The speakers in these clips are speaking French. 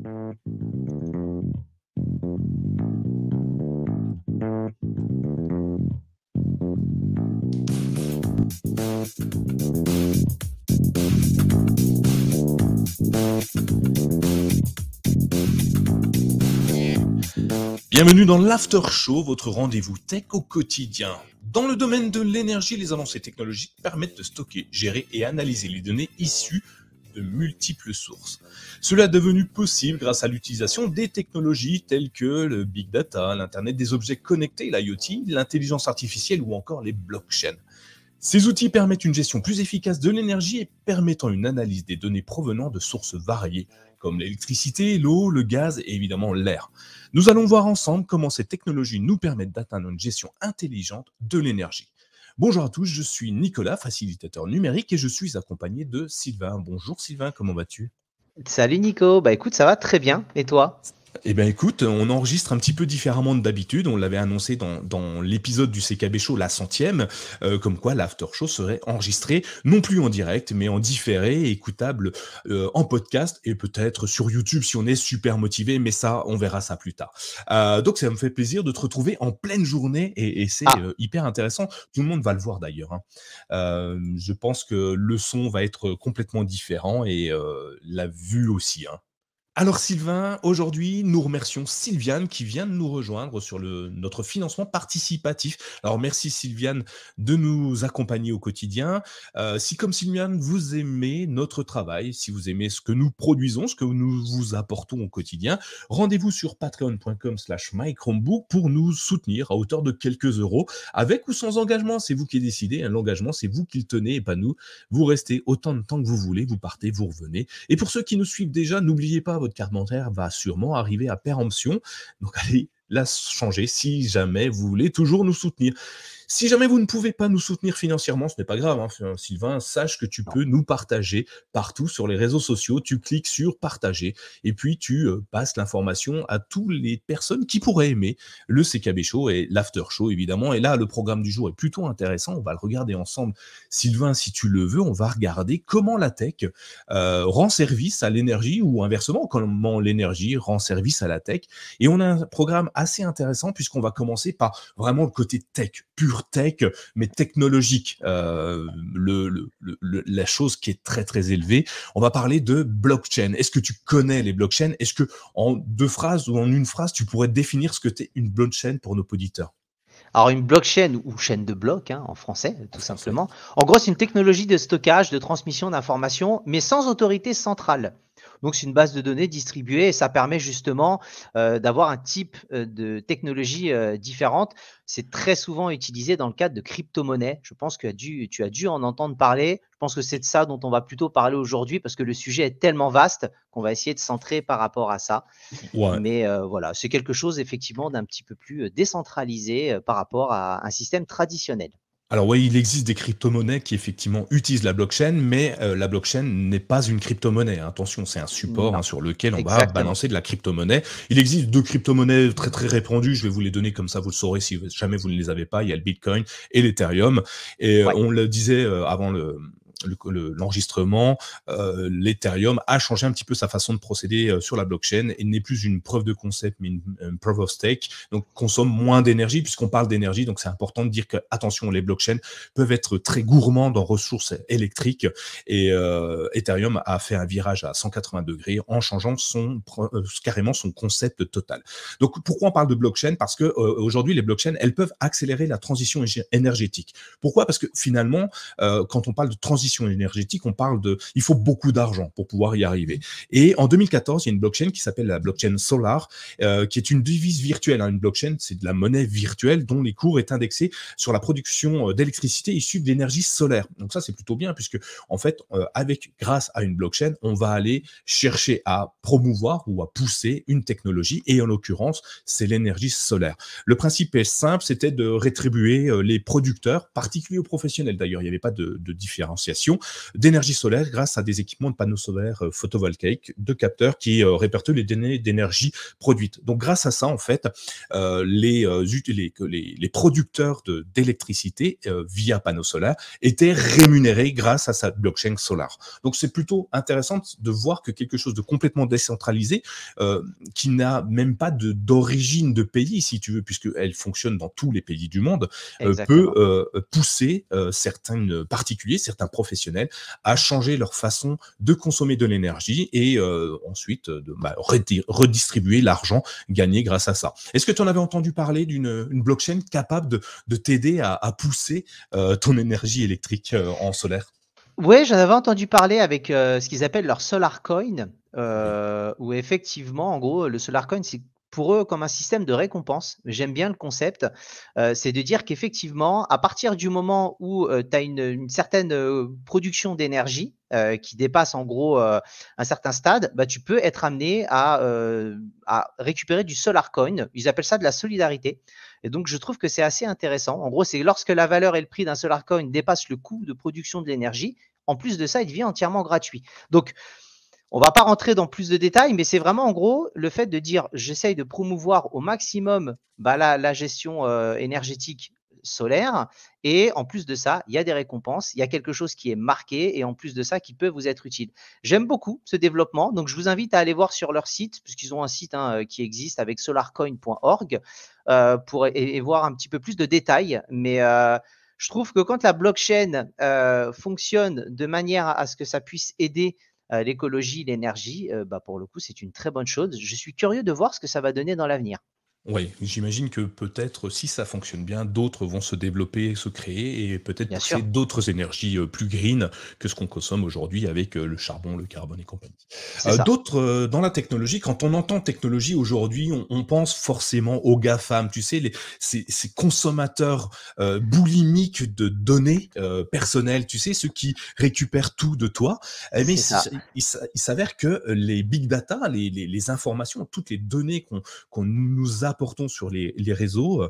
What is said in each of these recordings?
Bienvenue dans l'After Show, votre rendez-vous tech au quotidien. Dans le domaine de l'énergie, les avancées technologiques permettent de stocker, gérer et analyser les données issues de multiples sources. Cela est devenu possible grâce à l'utilisation des technologies telles que le big data, l'internet des objets connectés, l'IoT, l'intelligence artificielle ou encore les blockchains. Ces outils permettent une gestion plus efficace de l'énergie et permettant une analyse des données provenant de sources variées, comme l'électricité, l'eau, le gaz et évidemment l'air. Nous allons voir ensemble comment ces technologies nous permettent d'atteindre une gestion intelligente de l'énergie. Bonjour à tous, je suis Nicolas, facilitateur numérique et je suis accompagné de Sylvain. Bonjour Sylvain, comment vas-tu ? Salut Nico, bah écoute, ça va très bien. Et toi ? Eh bien écoute, on enregistre un petit peu différemment d'habitude, on l'avait annoncé dans l'épisode du CKB Show, la 100e, comme quoi l'After Show serait enregistré, non plus en direct, mais en différé, écoutable en podcast, et peut-être sur YouTube si on est super motivé, mais ça, on verra ça plus tard. Donc ça me fait plaisir de te retrouver en pleine journée, et c'est hyper intéressant, tout le monde va le voir d'ailleurs. Je pense que le son va être complètement différent, et la vue aussi, hein. Alors Sylvain, aujourd'hui, nous remercions Sylviane qui vient de nous rejoindre sur notre financement participatif. Alors merci Sylviane de nous accompagner au quotidien. Si comme Sylviane, vous aimez notre travail, si vous aimez ce que nous produisons, ce que nous vous apportons au quotidien, rendez-vous sur patreon.com/mychromebook pour nous soutenir à hauteur de quelques euros, avec ou sans engagement. C'est vous qui décidez, hein. L'engagement, c'est vous qui le tenez et pas nous. Vous restez autant de temps que vous voulez, vous partez, vous revenez. Et pour ceux qui nous suivent déjà, n'oubliez pas, votre carte bancaire va sûrement arriver à péremption. Donc allez la changer si jamais vous voulez toujours nous soutenir. Si jamais vous ne pouvez pas nous soutenir financièrement, ce n'est pas grave, hein, Sylvain, sache que tu peux nous partager partout sur les réseaux sociaux. Tu cliques sur partager et puis tu passes l'information à toutes les personnes qui pourraient aimer le CKB Show et l'After Show évidemment. Et là, le programme du jour est plutôt intéressant. On va le regarder ensemble. Sylvain, si tu le veux, on va regarder comment la tech rend service à l'énergie ou inversement, comment l'énergie rend service à la tech. Et on a un programme assez intéressant puisqu'on va commencer par vraiment le côté tech, pure tech, mais technologique, la chose qui est très très élevée. On va parler de blockchain. Est-ce que tu connais les blockchains ? Est-ce que en 2 phrases ou en une phrase, tu pourrais définir ce que t'est une blockchain pour nos auditeurs ? Alors une blockchain ou chaîne de blocs en français, tout simplement. En gros, c'est une technologie de stockage, de transmission d'informations, mais sans autorité centrale. Donc c'est une base de données distribuée et ça permet justement d'avoir un type de technologie différente. C'est très souvent utilisé dans le cadre de crypto-monnaies. Je pense que tu as dû en entendre parler. Je pense que c'est de ça dont on va plutôt parler aujourd'hui parce que le sujet est tellement vaste qu'on va essayer de centrer par rapport à ça. Ouais. Mais voilà, c'est quelque chose effectivement d'un petit peu plus décentralisé par rapport à un système traditionnel. Alors oui, il existe des crypto-monnaies qui effectivement utilisent la blockchain, mais la blockchain n'est pas une crypto-monnaie. Attention, c'est un support Non, sur lequel on va exactement. balancer de la crypto-monnaie. Il existe 2 crypto-monnaies très très répandues. Je vais vous les donner comme ça, vous le saurez si jamais vous ne les avez pas. Il y a le Bitcoin et l'Ethereum. Et Ouais. on le disait avant l'enregistrement, l'Ethereum a changé un petit peu sa façon de procéder sur la blockchain et n'est plus une preuve de concept mais une proof of stake, donc consomme moins d'énergie puisqu'on parle d'énergie, donc c'est important de dire que attention, les blockchains peuvent être très gourmands en ressources électriques et Ethereum a fait un virage à 180 degrés en changeant carrément son concept total. Donc pourquoi on parle de blockchain ? Parce que aujourd'hui les blockchains, elles peuvent accélérer la transition énergétique. Pourquoi ? Parce que finalement quand on parle de transition énergétique, il faut beaucoup d'argent pour pouvoir y arriver. Et en 2014, il y a une blockchain qui s'appelle la blockchain Solar, qui est une devise virtuelle. Une blockchain, c'est de la monnaie virtuelle dont les cours est indexé sur la production d'électricité issue de l'énergie solaire. Donc ça, c'est plutôt bien puisque en fait, grâce à une blockchain, on va aller chercher à promouvoir ou à pousser une technologie et en l'occurrence, c'est l'énergie solaire. Le principe est simple, c'était de rétribuer les producteurs, particuliers ou professionnels d'ailleurs, il n'y avait pas de différenciation. fabrication d'énergie solaire grâce à des équipements de panneaux solaires photovoltaïques, de capteurs qui répertorient les données d'énergie produites. Donc grâce à ça, en fait, les producteurs d'électricité via panneaux solaires étaient rémunérés grâce à sa blockchain Solar. Donc c'est plutôt intéressant de voir que quelque chose de complètement décentralisé, qui n'a même pas d'origine de pays, si tu veux, puisqu'elle fonctionne dans tous les pays du monde, peut pousser certains particuliers, certains professionnels à changer leur façon de consommer de l'énergie et ensuite redistribuer l'argent gagné grâce à ça. Est-ce que tu en avais entendu parler d'une blockchain capable de t'aider à pousser ton énergie électrique en solaire? Ouais, j'en avais entendu parler avec, ce qu'ils appellent leur Solar Coin, Oui. où effectivement, en gros, le Solar Coin, c'est pour eux comme un système de récompense. J'aime bien le concept. C'est de dire qu'effectivement, à partir du moment où, tu as une certaine, production d'énergie, qui dépasse en gros, un certain stade, bah, tu peux être amené à récupérer du Solar Coin. Ils appellent ça de la solidarité et donc je trouve que c'est assez intéressant. En gros, c'est lorsque la valeur et le prix d'un Solar Coin dépassent le coût de production de l'énergie, en plus de ça, il devient entièrement gratuit. Donc, on va pas rentrer dans plus de détails, mais c'est vraiment en gros le fait de dire j'essaye de promouvoir au maximum bah, la gestion énergétique solaire et en plus de ça, il y a des récompenses, il y a quelque chose qui est marqué et en plus de ça qui peut vous être utile. J'aime beaucoup ce développement, donc je vous invite à aller voir sur leur site, puisqu'ils ont un site qui existe avec solarcoin.org et voir un petit peu plus de détails. Mais je trouve que quand la blockchain fonctionne de manière à ce que ça puisse aider l'écologie, l'énergie, bah, pour le coup, c'est une très bonne chose. Je suis curieux de voir ce que ça va donner dans l'avenir. Oui, j'imagine que peut-être si ça fonctionne bien, d'autres vont se développer, se créer et peut-être Bien pousser sûr, d'autres énergies plus green que ce qu'on consomme aujourd'hui avec le charbon, le carbone et compagnie. c'est ça. D'autres dans la technologie, quand on entend technologie aujourd'hui, on pense forcément aux GAFAM, tu sais, ces consommateurs boulimiques de données personnelles, tu sais, ceux qui récupèrent tout de toi. Mais C'est ça. il s'avère que les big data, les informations, toutes les données qu'on nous apportons sur les réseaux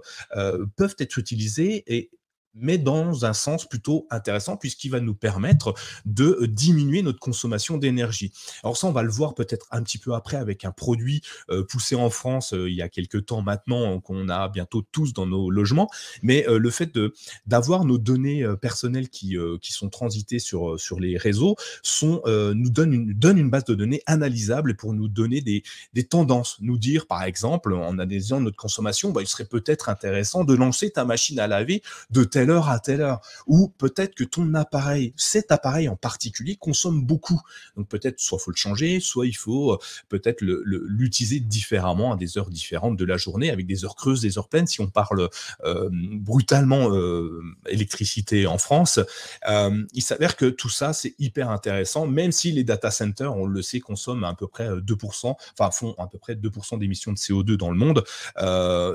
peuvent être utilisés mais dans un sens plutôt intéressant puisqu'il va nous permettre de diminuer notre consommation d'énergie. Alors ça, on va le voir peut-être un petit peu après avec un produit poussé en France il y a quelques temps maintenant qu'on a bientôt tous dans nos logements, mais le fait d'avoir nos données personnelles qui sont transitées sur les réseaux nous donne une base de données analysable pour nous donner des tendances, nous dire par exemple en analysant notre consommation, bah, il serait peut-être intéressant de lancer ta machine à laver de telle heure à telle heure, ou peut-être que ton appareil, cet appareil en particulier consomme beaucoup, donc peut-être soit faut le changer, soit il faut peut-être l'utiliser différemment à des heures différentes de la journée, avec des heures creuses, des heures pleines, si on parle brutalement électricité en France. Il s'avère que tout ça, c'est hyper intéressant, même si les data centers, on le sait, consomment à peu près 2%, enfin font à peu près 2% d'émissions de CO2 dans le monde.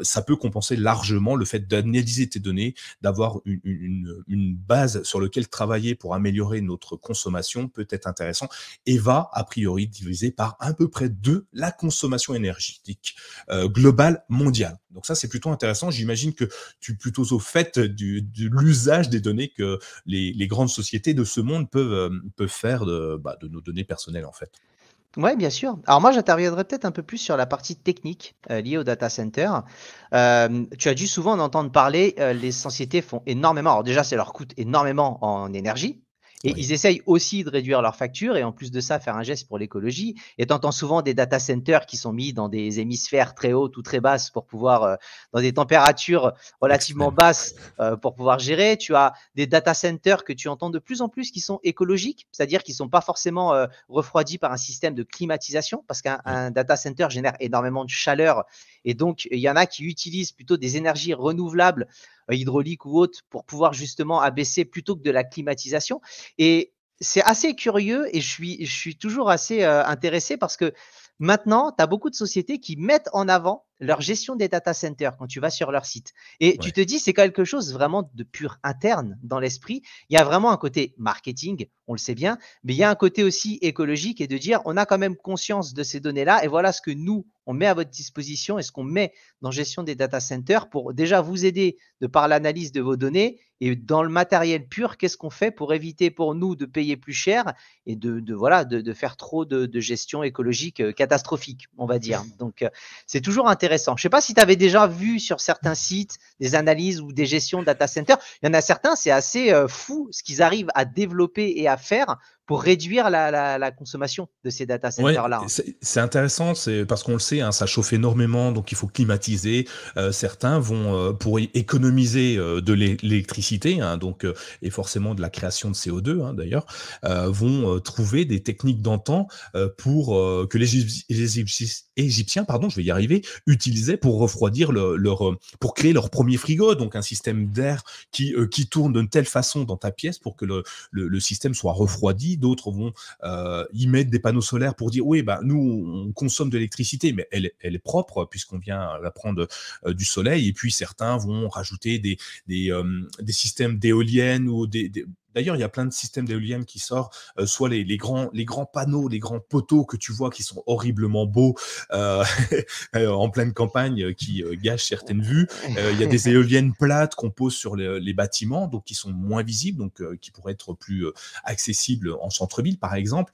Ça peut compenser largement le fait d'analyser tes données, d'avoir une base sur laquelle travailler pour améliorer notre consommation peut être intéressant et va, a priori, diviser par à peu près 2 la consommation énergétique globale mondiale. Donc ça, c'est plutôt intéressant. J'imagine que tu es plutôt au fait de l'usage des données que les grandes sociétés de ce monde peuvent faire de nos données personnelles, en fait. Ouais, bien sûr. Alors moi, j'interviendrai peut-être un peu plus sur la partie technique liée au data center. Tu as dû souvent en entendre parler, les sociétés font énormément. Alors déjà, ça leur coûte énormément en énergie et Oui. ils essayent aussi de réduire leurs factures et en plus de ça, faire un geste pour l'écologie. Et tu entends souvent des data centers qui sont mis dans des hémisphères très hautes ou très basses pour pouvoir, dans des températures relativement Extrême. basses, pour pouvoir gérer. Tu as des data centers que tu entends de plus en plus qui sont écologiques, c'est-à-dire qui sont pas forcément, refroidi par un système de climatisation parce qu'un Oui. data center génère énormément de chaleur et donc il y en a qui utilisent plutôt des énergies renouvelables, hydrauliques ou autres pour pouvoir justement abaisser plutôt que de la climatisation et c'est assez curieux et je suis toujours assez intéressé parce que maintenant, tu as beaucoup de sociétés qui mettent en avant leur gestion des data centers quand tu vas sur leur site. Et tu Ouais. te dis, c'est quelque chose vraiment de pur interne dans l'esprit. Il y a vraiment un côté marketing, on le sait bien, mais il y a un côté aussi écologique et de dire, on a quand même conscience de ces données-là et voilà ce que nous, on met à votre disposition et ce qu'on met dans gestion des data centers pour déjà vous aider de par l'analyse de vos données et dans le matériel pur, qu'est-ce qu'on fait pour éviter pour nous de payer plus cher et voilà, de faire trop de gestion écologique catastrophique, on va dire. Donc, c'est toujours intéressant. Je ne sais pas si tu avais déjà vu sur certains sites des analyses ou des gestions de data center. Il y en a certains, c'est assez fou ce qu'ils arrivent à développer et à faire pour réduire la consommation de ces data Ouais, centers-là. c'est intéressant, c'est parce qu'on le sait, hein, ça chauffe énormément, donc il faut climatiser. Certains vont, pour économiser de l'électricité, hein, donc et forcément de la création de CO2, hein, d'ailleurs, vont trouver des techniques d'antan pour que Égyptiens, pardon, je vais y arriver, utilisaient pour refroidir pour créer leur premier frigo, donc un système d'air qui tourne d'une telle façon dans ta pièce pour que le système soit refroidi. D'autres vont y mettre des panneaux solaires pour dire oui, bah, nous, on consomme de l'électricité, mais elle est propre puisqu'on vient la prendre du soleil. Et puis certains vont rajouter des systèmes d'éoliennes ou D'ailleurs, il y a plein de systèmes d'éoliennes qui sortent, soit les grands panneaux, les grands poteaux que tu vois qui sont horriblement beaux euh, en pleine campagne qui gâchent certaines vues. Il y a des éoliennes plates qu'on pose sur les bâtiments, donc qui sont moins visibles, donc qui pourraient être plus accessibles en centre-ville, par exemple.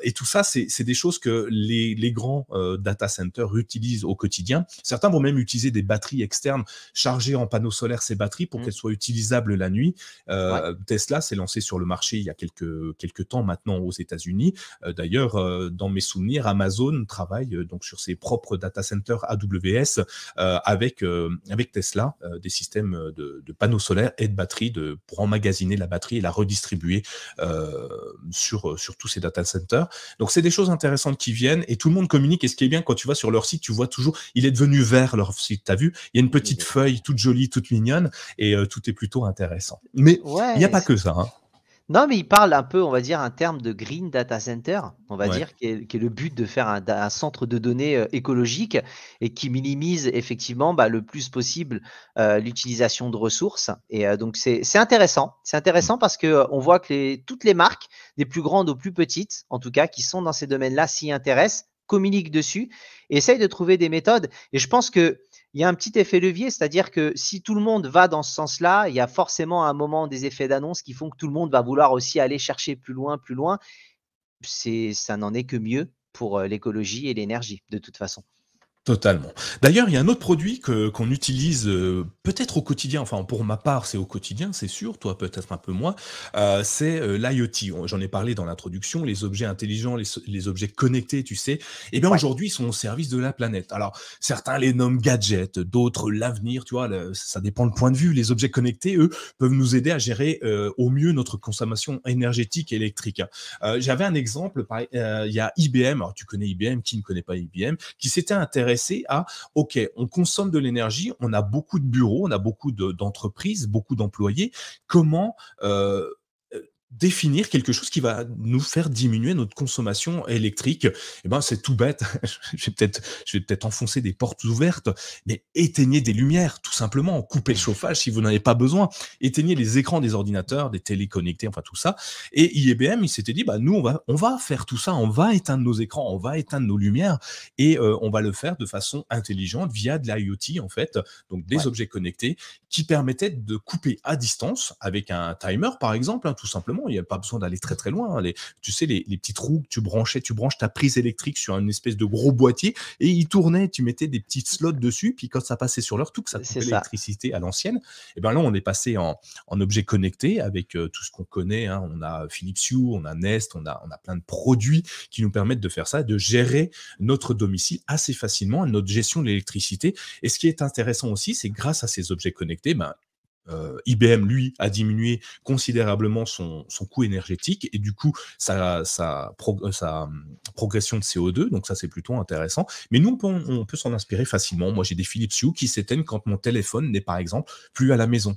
Et tout ça, c'est des choses que les grands data centers utilisent au quotidien. Certains vont même utiliser des batteries externes, charger en panneaux solaires ces batteries pour qu'elles soient utilisables la nuit. Ouais. Tesla s'est lancé sur le marché il y a quelques temps maintenant aux États-Unis. D'ailleurs, dans mes souvenirs, Amazon travaille donc sur ses propres data centers AWS avec Tesla, des systèmes de panneaux solaires et de batteries pour emmagasiner la batterie et la redistribuer sur tous ces data centers. Donc, c'est des choses intéressantes qui viennent et tout le monde communique. Et ce qui est bien, quand tu vas sur leur site, tu vois toujours, il est devenu vert leur site. Tu as vu, il y a une petite feuille toute jolie, toute mignonne et tout est plutôt intéressant. Mais il n'y a Ouais, pas que ça, hein. non, mais il parle un peu, on va dire, un terme de green data center, on va Ouais. dire, qui est le but de faire un centre de données écologique et qui minimise effectivement le plus possible l'utilisation de ressources. Et donc, c'est intéressant. C'est Mm. intéressant parce que on voit que toutes les marques, des plus grandes aux plus petites, en tout cas, qui sont dans ces domaines-là, s'y intéressent, communiquent dessus, et essayent de trouver des méthodes. Et je pense que il y a un petit effet levier, c'est-à-dire que si tout le monde va dans ce sens-là, il y a forcément à un moment des effets d'annonce qui font que tout le monde va vouloir aussi aller chercher plus loin, plus loin. Ça n'en est que mieux pour l'écologie et l'énergie, de toute façon. Totalement. D'ailleurs, il y a un autre produit qu'on utilise peut-être au quotidien, enfin pour ma part c'est au quotidien, c'est sûr, toi peut-être un peu moins, c'est l'IoT. J'en ai parlé dans l'introduction, les objets intelligents, les objets connectés, tu sais. Eh bien Ouais, aujourd'hui, ils sont au service de la planète. Alors certains les nomment gadgets, d'autres l'avenir, tu vois, ça dépend le point de vue. Les objets connectés, eux, peuvent nous aider à gérer au mieux notre consommation énergétique et électrique. J'avais un exemple, il y a IBM, alors tu connais IBM, qui ne connaît pas IBM, qui s'était intéressé à, OK, on consomme de l'énergie, on a beaucoup de bureaux, on a beaucoup d'entreprises, beaucoup d'employés. Comment définir quelque chose qui va nous faire diminuer notre consommation électrique? Eh ben, c'est tout bête. Je vais peut-être enfoncer des portes ouvertes, mais éteignez des lumières, tout simplement. Coupez le chauffage si vous n'en avez pas besoin. Éteignez les écrans des ordinateurs, des télés connectées, enfin tout ça. Et IBM, il s'était dit, bah, nous, on va faire tout ça. On va éteindre nos écrans, on va éteindre nos lumières et on va le faire de façon intelligente via de l'IoT, en fait. Donc, des ouais, objets connectés qui permettait de couper à distance avec un timer, par exemple, hein, tout simplement. Il n'y a pas besoin d'aller très très loin, hein. Tu sais, les petites roues que tu branches ta prise électrique sur une espèce de gros boîtier et il tournait, tu mettais des petites slots dessus, puis quand ça passait sur l'heure, tout que ça c'est coupait ça. l'électricité à l'ancienne. Et bien là, on est passé en objet connecté avec tout ce qu'on connaît, hein. On a Philips Hue, on a Nest, on a plein de produits qui nous permettent de faire ça, de gérer notre domicile assez facilement, notre gestion de l'électricité. Et ce qui est intéressant aussi, c'est que grâce à ces objets connectés, ben, IBM, lui, a diminué considérablement son coût énergétique et du coup, sa progression de CO2, donc ça, c'est plutôt intéressant. Mais nous, on peut s'en inspirer facilement. Moi, j'ai des Philips Hue qui s'éteignent quand mon téléphone n'est, par exemple, plus à la maison.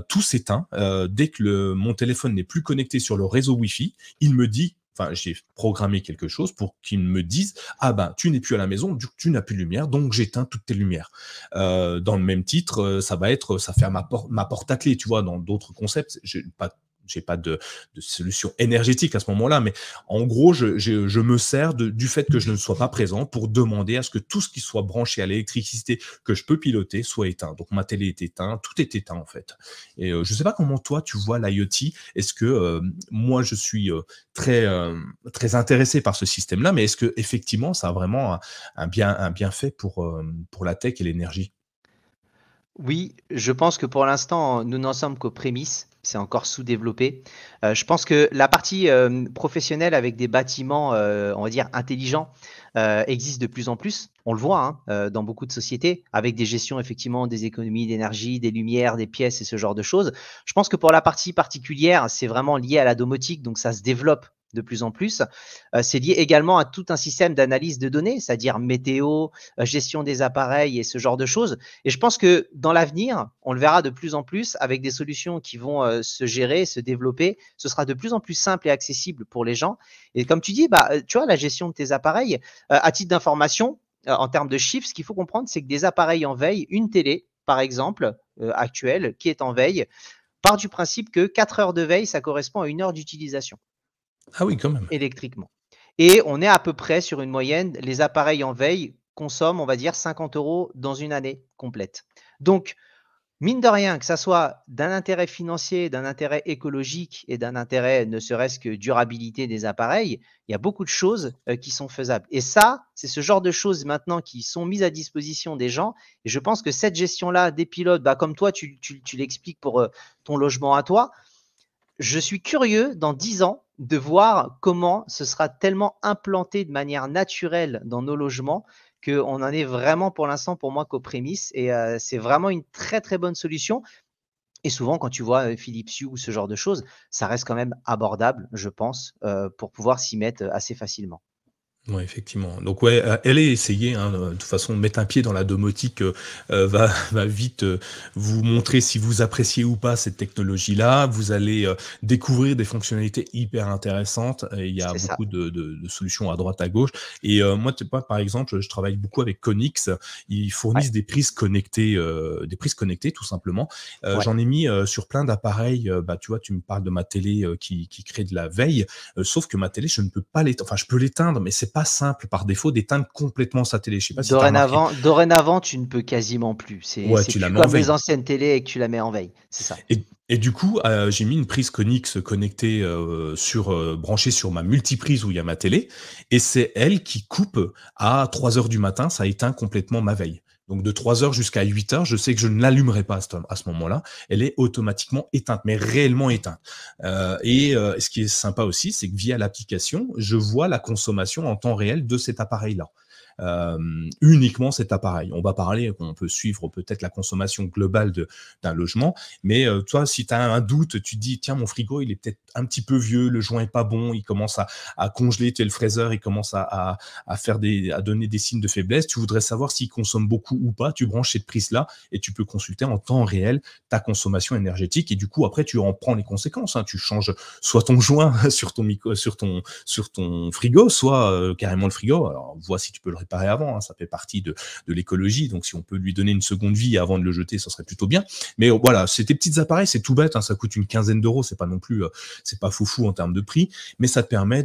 Tout s'éteint. Dès que mon téléphone n'est plus connecté sur le réseau Wi-Fi, il me dit enfin, j'ai programmé quelque chose pour qu'ils me disent: «Ah ben, tu n'es plus à la maison, du coup, tu n'as plus de lumière, donc j'éteins toutes tes lumières». Dans le même titre, ça va être, ça fait à ma porte à clé, tu vois? Dans d'autres concepts, j'ai pas de solution énergétique à ce moment-là, mais en gros, je me sers du fait que je ne sois pas présent pour demander à ce que tout ce qui soit branché à l'électricité que je peux piloter soit éteint. Donc ma télé est éteinte, tout est éteint en fait. Et je sais pas comment toi tu vois l'IoT. Est-ce que moi je suis très intéressé par ce système-là, mais est-ce que effectivement ça a vraiment un bienfait pour la tech et l'énergie? Oui, je pense que pour l'instant, nous n'en sommes qu'aux prémices. C'est encore sous-développé. Je pense que la partie professionnelle avec des bâtiments, on va dire, intelligents, existe de plus en plus. On le voit hein, dans beaucoup de sociétés, avec des gestions effectivement des économies d'énergie, des lumières, des pièces et ce genre de choses. Je pense que pour la partie particulière, c'est vraiment lié à la domotique, donc ça se développe de plus en plus. C'est lié également à tout un système d'analyse de données, c'est-à-dire météo, gestion des appareils et ce genre de choses. Et je pense que dans l'avenir, on le verra de plus en plus avec des solutions qui vont se gérer, se développer. Ce sera de plus en plus simple et accessible pour les gens. Et comme tu dis, bah, tu vois, la gestion de tes appareils, à titre d'information, en termes de chiffres, ce qu'il faut comprendre, c'est que des appareils en veille, une télé, par exemple, actuelle, qui est en veille, part du principe que 4 heures de veille, ça correspond à 1 heure d'utilisation Ah oui, quand même. électriquement. Et on est à peu près sur une moyenne, les appareils en veille consomment, on va dire, 50 € dans une année complète. Donc, mine de rien, que ça soit d'un intérêt financier, d'un intérêt écologique et d'un intérêt ne serait-ce que durabilité des appareils, il y a beaucoup de choses qui sont faisables. Et ça, c'est ce genre de choses maintenant qui sont mises à disposition des gens. Et je pense que cette gestion-là des pilotes, bah, comme toi, tu l'expliques pour ton logement à toi, je suis curieux dans 10 ans de voir comment ce sera tellement implanté de manière naturelle dans nos logements qu'on en est vraiment pour l'instant pour moi qu'aux prémices et c'est vraiment une très, très bonne solution et souvent quand tu vois, Philips Hue ou ce genre de choses, ça reste quand même abordable, je pense, pour pouvoir s'y mettre, assez facilement. Ouais, effectivement. Donc ouais, allez essayer, hein, de toute façon, mettre un pied dans la domotique, va vite, vous montrer si vous appréciez ou pas cette technologie-là. Vous allez, découvrir des fonctionnalités hyper intéressantes et il y a C'est ça. beaucoup de solutions à droite, à gauche et moi, tu vois, par exemple, je travaille beaucoup avec Konix. Ils Ouais, fournissent des prises connectées tout simplement. ouais. J'en ai mis, sur plein d'appareils, bah, tu vois, tu me parles de ma télé, qui crée de la veille. Sauf que ma télé, je ne peux pas enfin, je peux l'éteindre, mais c'est pas simple par défaut d'éteindre complètement sa télé. Je sais pas si tu as remarqué? Dorénavant, tu ne peux quasiment plus. Ouais, C'est tu la plus mets en comme les veille. anciennes télés et que tu la mets en veille. C'est ça. Et du coup, j'ai mis une prise Konix connectée, branchée sur ma multiprise où il y a ma télé et c'est elle qui coupe à 3 heures du matin, ça éteint complètement ma veille. Donc de 3 heures jusqu'à 8 heures, je sais que je ne l'allumerai pas à ce moment-là. Elle est automatiquement éteinte, mais réellement éteinte. Ce qui est sympa aussi, c'est que via l'application, je vois la consommation en temps réel de cet appareil-là. Uniquement cet appareil. On peut suivre peut-être la consommation globale d'un logement, mais toi, si tu as un doute, tu te dis, tiens, mon frigo, il est peut-être un petit peu vieux, le joint est pas bon, il commence à congeler, tu sais, le fraiseur, il commence à donner des signes de faiblesse. Tu voudrais savoir s'il consomme beaucoup ou pas. Tu branches cette prise-là et tu peux consulter en temps réel ta consommation énergétique et du coup, après, tu en prends les conséquences, hein. Tu changes soit ton joint sur ton frigo, soit carrément le frigo. Alors, vois si tu peux le réparer avant, hein. Ça fait partie de l'écologie. Donc, si on peut lui donner une seconde vie avant de le jeter, ça serait plutôt bien. Mais voilà, c'est des petits appareils, c'est tout bête, hein. Ça coûte une quinzaine d'euros. C'est pas non plus, c'est pas foufou en termes de prix, mais ça te permet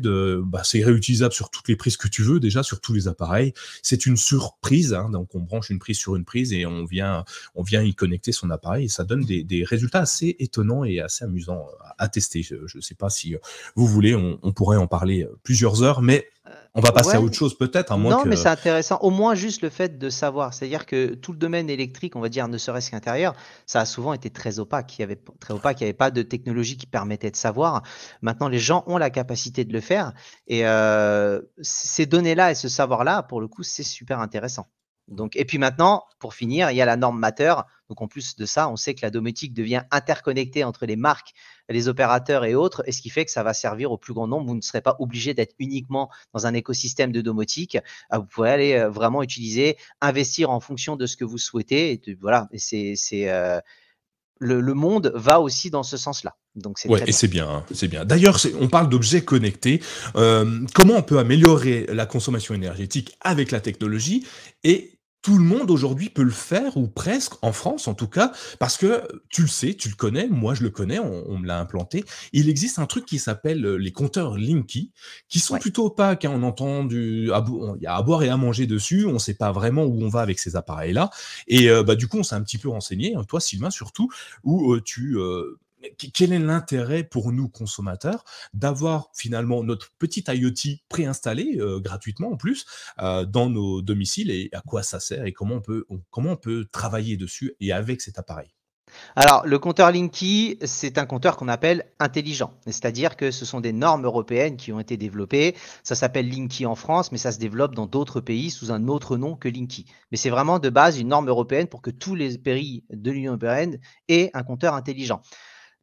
c'est réutilisable sur toutes les prises que tu veux, déjà sur tous les appareils. C'est une surprise, hein. Donc, on branche une prise sur une prise et on vient y connecter son appareil et ça donne des résultats assez étonnants et assez amusants à tester. Je sais pas si vous voulez, on pourrait en parler plusieurs heures, mais on va passer à Ouais. autre chose peut-être, à moins Non, mais que c'est intéressant. Au moins juste le fait de savoir. C'est-à-dire que tout le domaine électrique, on va dire, ne serait-ce qu'intérieur, ça a souvent été très opaque. Très opaque, il n'y avait pas de technologie qui permettait de savoir. Maintenant, les gens ont la capacité de le faire. Et ces données-là et ce savoir-là, pour le coup, c'est super intéressant. Donc, et puis maintenant, pour finir, il y a la norme Matter. Donc, en plus de ça, on sait que la domotique devient interconnectée entre les marques, les opérateurs et autres, et ce qui fait que ça va servir au plus grand nombre. Vous ne serez pas obligé d'être uniquement dans un écosystème de domotique. Vous pouvez aller vraiment utiliser, investir en fonction de ce que vous souhaitez. Et voilà, et le monde va aussi dans ce sens-là. Donc c'est Ouais, très et bien. c'est bien, hein, c'est bien. D'ailleurs, on parle d'objets connectés. Comment on peut améliorer la consommation énergétique avec la technologie? Et tout le monde aujourd'hui peut le faire, ou presque, en France en tout cas, parce que tu le sais, tu le connais, moi je le connais, on me l'a implanté. Il existe un truc qui s'appelle les compteurs Linky, qui sont Ouais. plutôt opaques, hein. On entend il y a à boire et à manger dessus, on ne sait pas vraiment où on va avec ces appareils-là. Et bah, du coup, on s'est un petit peu renseigné, hein, toi Sylvain surtout, où quel est l'intérêt pour nous consommateurs d'avoir finalement notre petit IoT préinstallé gratuitement en plus dans nos domiciles, et à quoi ça sert et comment on peut travailler dessus et avec cet appareil. Alors, le compteur Linky, c'est un compteur qu'on appelle intelligent. C'est-à-dire que ce sont des normes européennes qui ont été développées. Ça s'appelle Linky en France, mais ça se développe dans d'autres pays sous un autre nom que Linky. Mais c'est vraiment de base une norme européenne pour que tous les pays de l'Union européenne aient un compteur intelligent.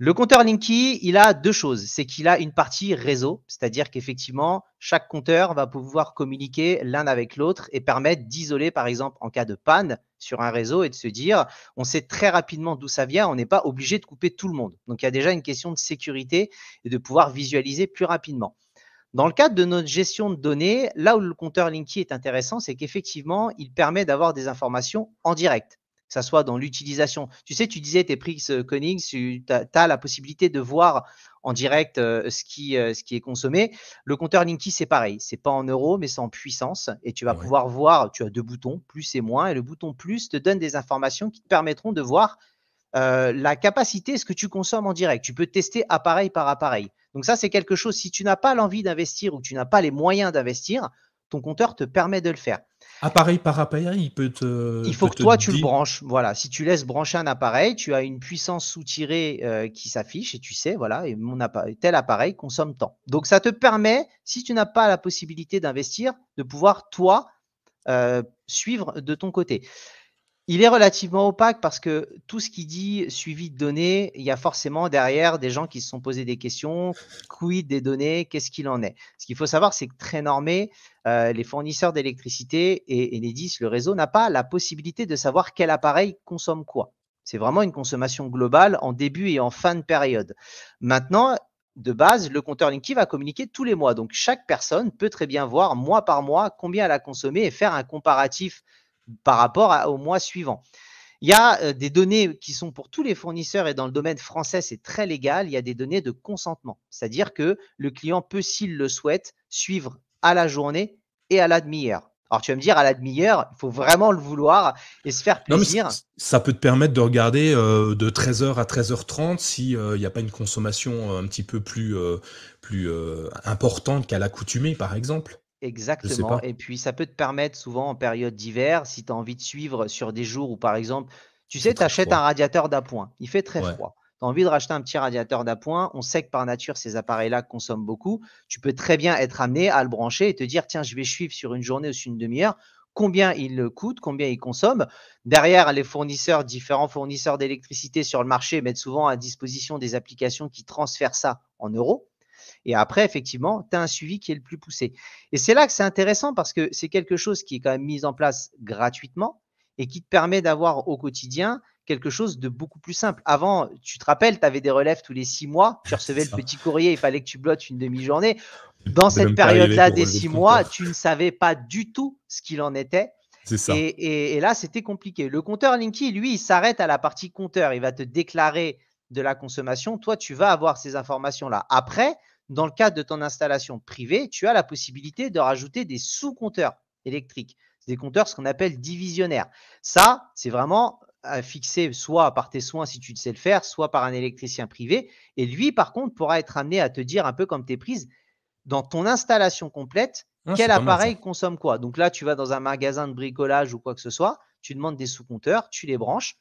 Le compteur Linky, il a deux choses. C'est qu'il a une partie réseau, c'est-à-dire qu'effectivement, chaque compteur va pouvoir communiquer l'un avec l'autre et permettre d'isoler, par exemple, en cas de panne sur un réseau et de se dire, on sait très rapidement d'où ça vient, on n'est pas obligé de couper tout le monde. Donc, il y a déjà une question de sécurité et de pouvoir visualiser plus rapidement. Dans le cadre de notre gestion de données, là où le compteur Linky est intéressant, c'est qu'effectivement, il permet d'avoir des informations en direct, que ça soit dans l'utilisation. Tu sais, tu disais tes prix Konings, tu as la possibilité de voir en direct ce qui est consommé. Le compteur Linky, c'est pareil. C'est pas en euros, mais c'est en puissance. Et tu vas Ouais. pouvoir voir, tu as deux boutons, plus et moins. Et le bouton plus te donne des informations qui te permettront de voir la capacité, ce que tu consommes en direct. Tu peux tester appareil par appareil. Donc ça, c'est quelque chose, si tu n'as pas l'envie d'investir ou que tu n'as pas les moyens d'investir, ton compteur te permet de le faire. Appareil par appareil, Il faut peut que te toi, tu le dire. branches. Voilà, si tu laisses brancher un appareil, tu as une puissance soutirée qui s'affiche et tu sais, voilà, et tel appareil consomme tant. Donc ça te permet, si tu n'as pas la possibilité d'investir, de pouvoir, toi, suivre de ton côté. Il est relativement opaque parce que tout ce qui dit suivi de données, il y a forcément derrière des gens qui se sont posés des questions. Quid des données? Qu'est-ce qu'il en est? Ce qu'il faut savoir, c'est que très normé, les fournisseurs d'électricité et Enedis, le réseau, n'a pas la possibilité de savoir quel appareil consomme quoi. C'est vraiment une consommation globale en début et en fin de période. Maintenant, de base, le compteur Linky va communiquer tous les mois. Donc, chaque personne peut très bien voir mois par mois combien elle a consommé et faire un comparatif par rapport au mois suivant. Il y a des données qui sont pour tous les fournisseurs et dans le domaine français, c'est très légal. Il y a des données de consentement. C'est-à-dire que le client peut, s'il le souhaite, suivre à la journée et à la demi-heure. Alors, tu vas me dire, à la demi-heure, il faut vraiment le vouloir et se faire Non, mais plaisir. ça peut te permettre de regarder de 13h à 13h30 si il n'y a pas une consommation un petit peu plus importante qu'à l'accoutumée, par exemple. Je sais Exactement. pas. Et puis, ça peut te permettre souvent en période d'hiver, si tu as envie de suivre sur des jours où, par exemple, tu Il fait sais, tu très achètes un froid. radiateur d'appoint, il fait très Ouais. froid. Tu as envie de racheter un petit radiateur d'appoint, on sait que par nature, ces appareils-là consomment beaucoup. Tu peux très bien être amené à le brancher et te dire, tiens, je vais suivre sur une journée ou sur une demi-heure combien il coûte, combien il consomme. Derrière, les fournisseurs, différents fournisseurs d'électricité sur le marché mettent souvent à disposition des applications qui transfèrent ça en euros. Et après, effectivement, tu as un suivi qui est le plus poussé. Et c'est là que c'est intéressant parce que c'est quelque chose qui est quand même mis en place gratuitement et qui te permet d'avoir au quotidien quelque chose de beaucoup plus simple. Avant, tu te rappelles, tu avais des relèves tous les 6 mois, tu recevais C'est le ça. petit courrier, il fallait que tu blottes une demi-journée. Dans C'est cette même pas arrivé période-là pour des relever le 6 mois, compteur. tu ne savais pas du tout ce qu'il en était. C'est ça. Et là, c'était compliqué. Le compteur Linky, lui, il s'arrête à la partie compteur. Il va te déclarer de la consommation. Toi, tu vas avoir ces informations-là. Après, dans le cadre de ton installation privée, tu as la possibilité de rajouter des sous-compteurs électriques. C'est des compteurs, ce qu'on appelle divisionnaires. Ça, c'est vraiment fixé soit par tes soins si tu sais le faire, soit par un électricien privé. Et lui, par contre, pourra être amené à te dire un peu comme tes prises, dans ton installation complète, Ah, quel c'est pas mal ça. appareil consomme quoi. Donc là, tu vas dans un magasin de bricolage ou quoi que ce soit, tu demandes des sous-compteurs, tu les branches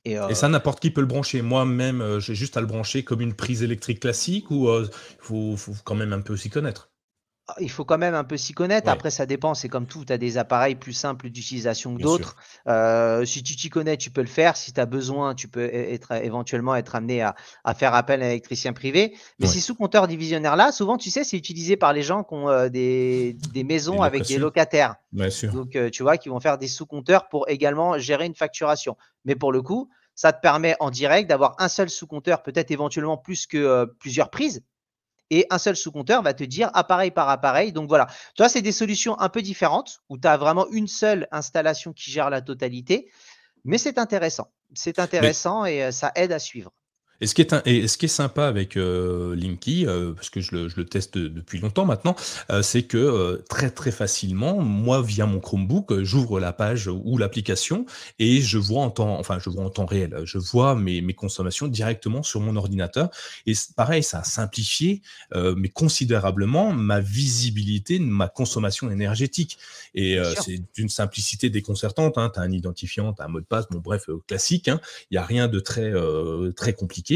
et Et ça, n'importe qui peut le brancher. Moi-même, j'ai juste à le brancher comme une prise électrique classique, ou faut quand même un peu s'y connaître? il faut quand même un peu s'y connaître. Ouais, Après, ça dépend. C'est comme tout. Tu as des appareils plus simples d'utilisation que bien sûr. d'autres. Si tu t'y connais, tu peux le faire. Si tu as besoin, tu peux éventuellement être amené à faire appel à un électricien privé. Mais Ouais, ces sous-compteurs divisionnaires-là, souvent, tu sais, c'est utilisé par les gens qui ont des des maisons avec des locations, locataires. bien sûr. Donc, tu vois, qui vont faire des sous-compteurs pour également gérer une facturation. Mais pour le coup, Ça te permet en direct d'avoir un seul sous-compteur, peut-être éventuellement plus que plusieurs prises. Et un seul sous-compteur va te dire appareil par appareil. Donc voilà, tu vois, c'est des solutions un peu différentes où tu as vraiment une seule installation qui gère la totalité, mais c'est intéressant. C'est Mais intéressant et ça aide à suivre. et ce qui est sympa avec, Linky, parce que je le teste depuis longtemps maintenant, c'est que, très, très facilement, moi, via mon Chromebook, j'ouvre la page ou l'application et je vois en temps réel. Je vois mes consommations directement sur mon ordinateur et pareil, ça a simplifié, mais considérablement ma visibilité de ma consommation énergétique et Bien sûr. c'est d'une simplicité déconcertante, hein. Tu as un identifiant, tu as un mot de passe, bon bref, classique, hein. Il y a rien de très, très compliqué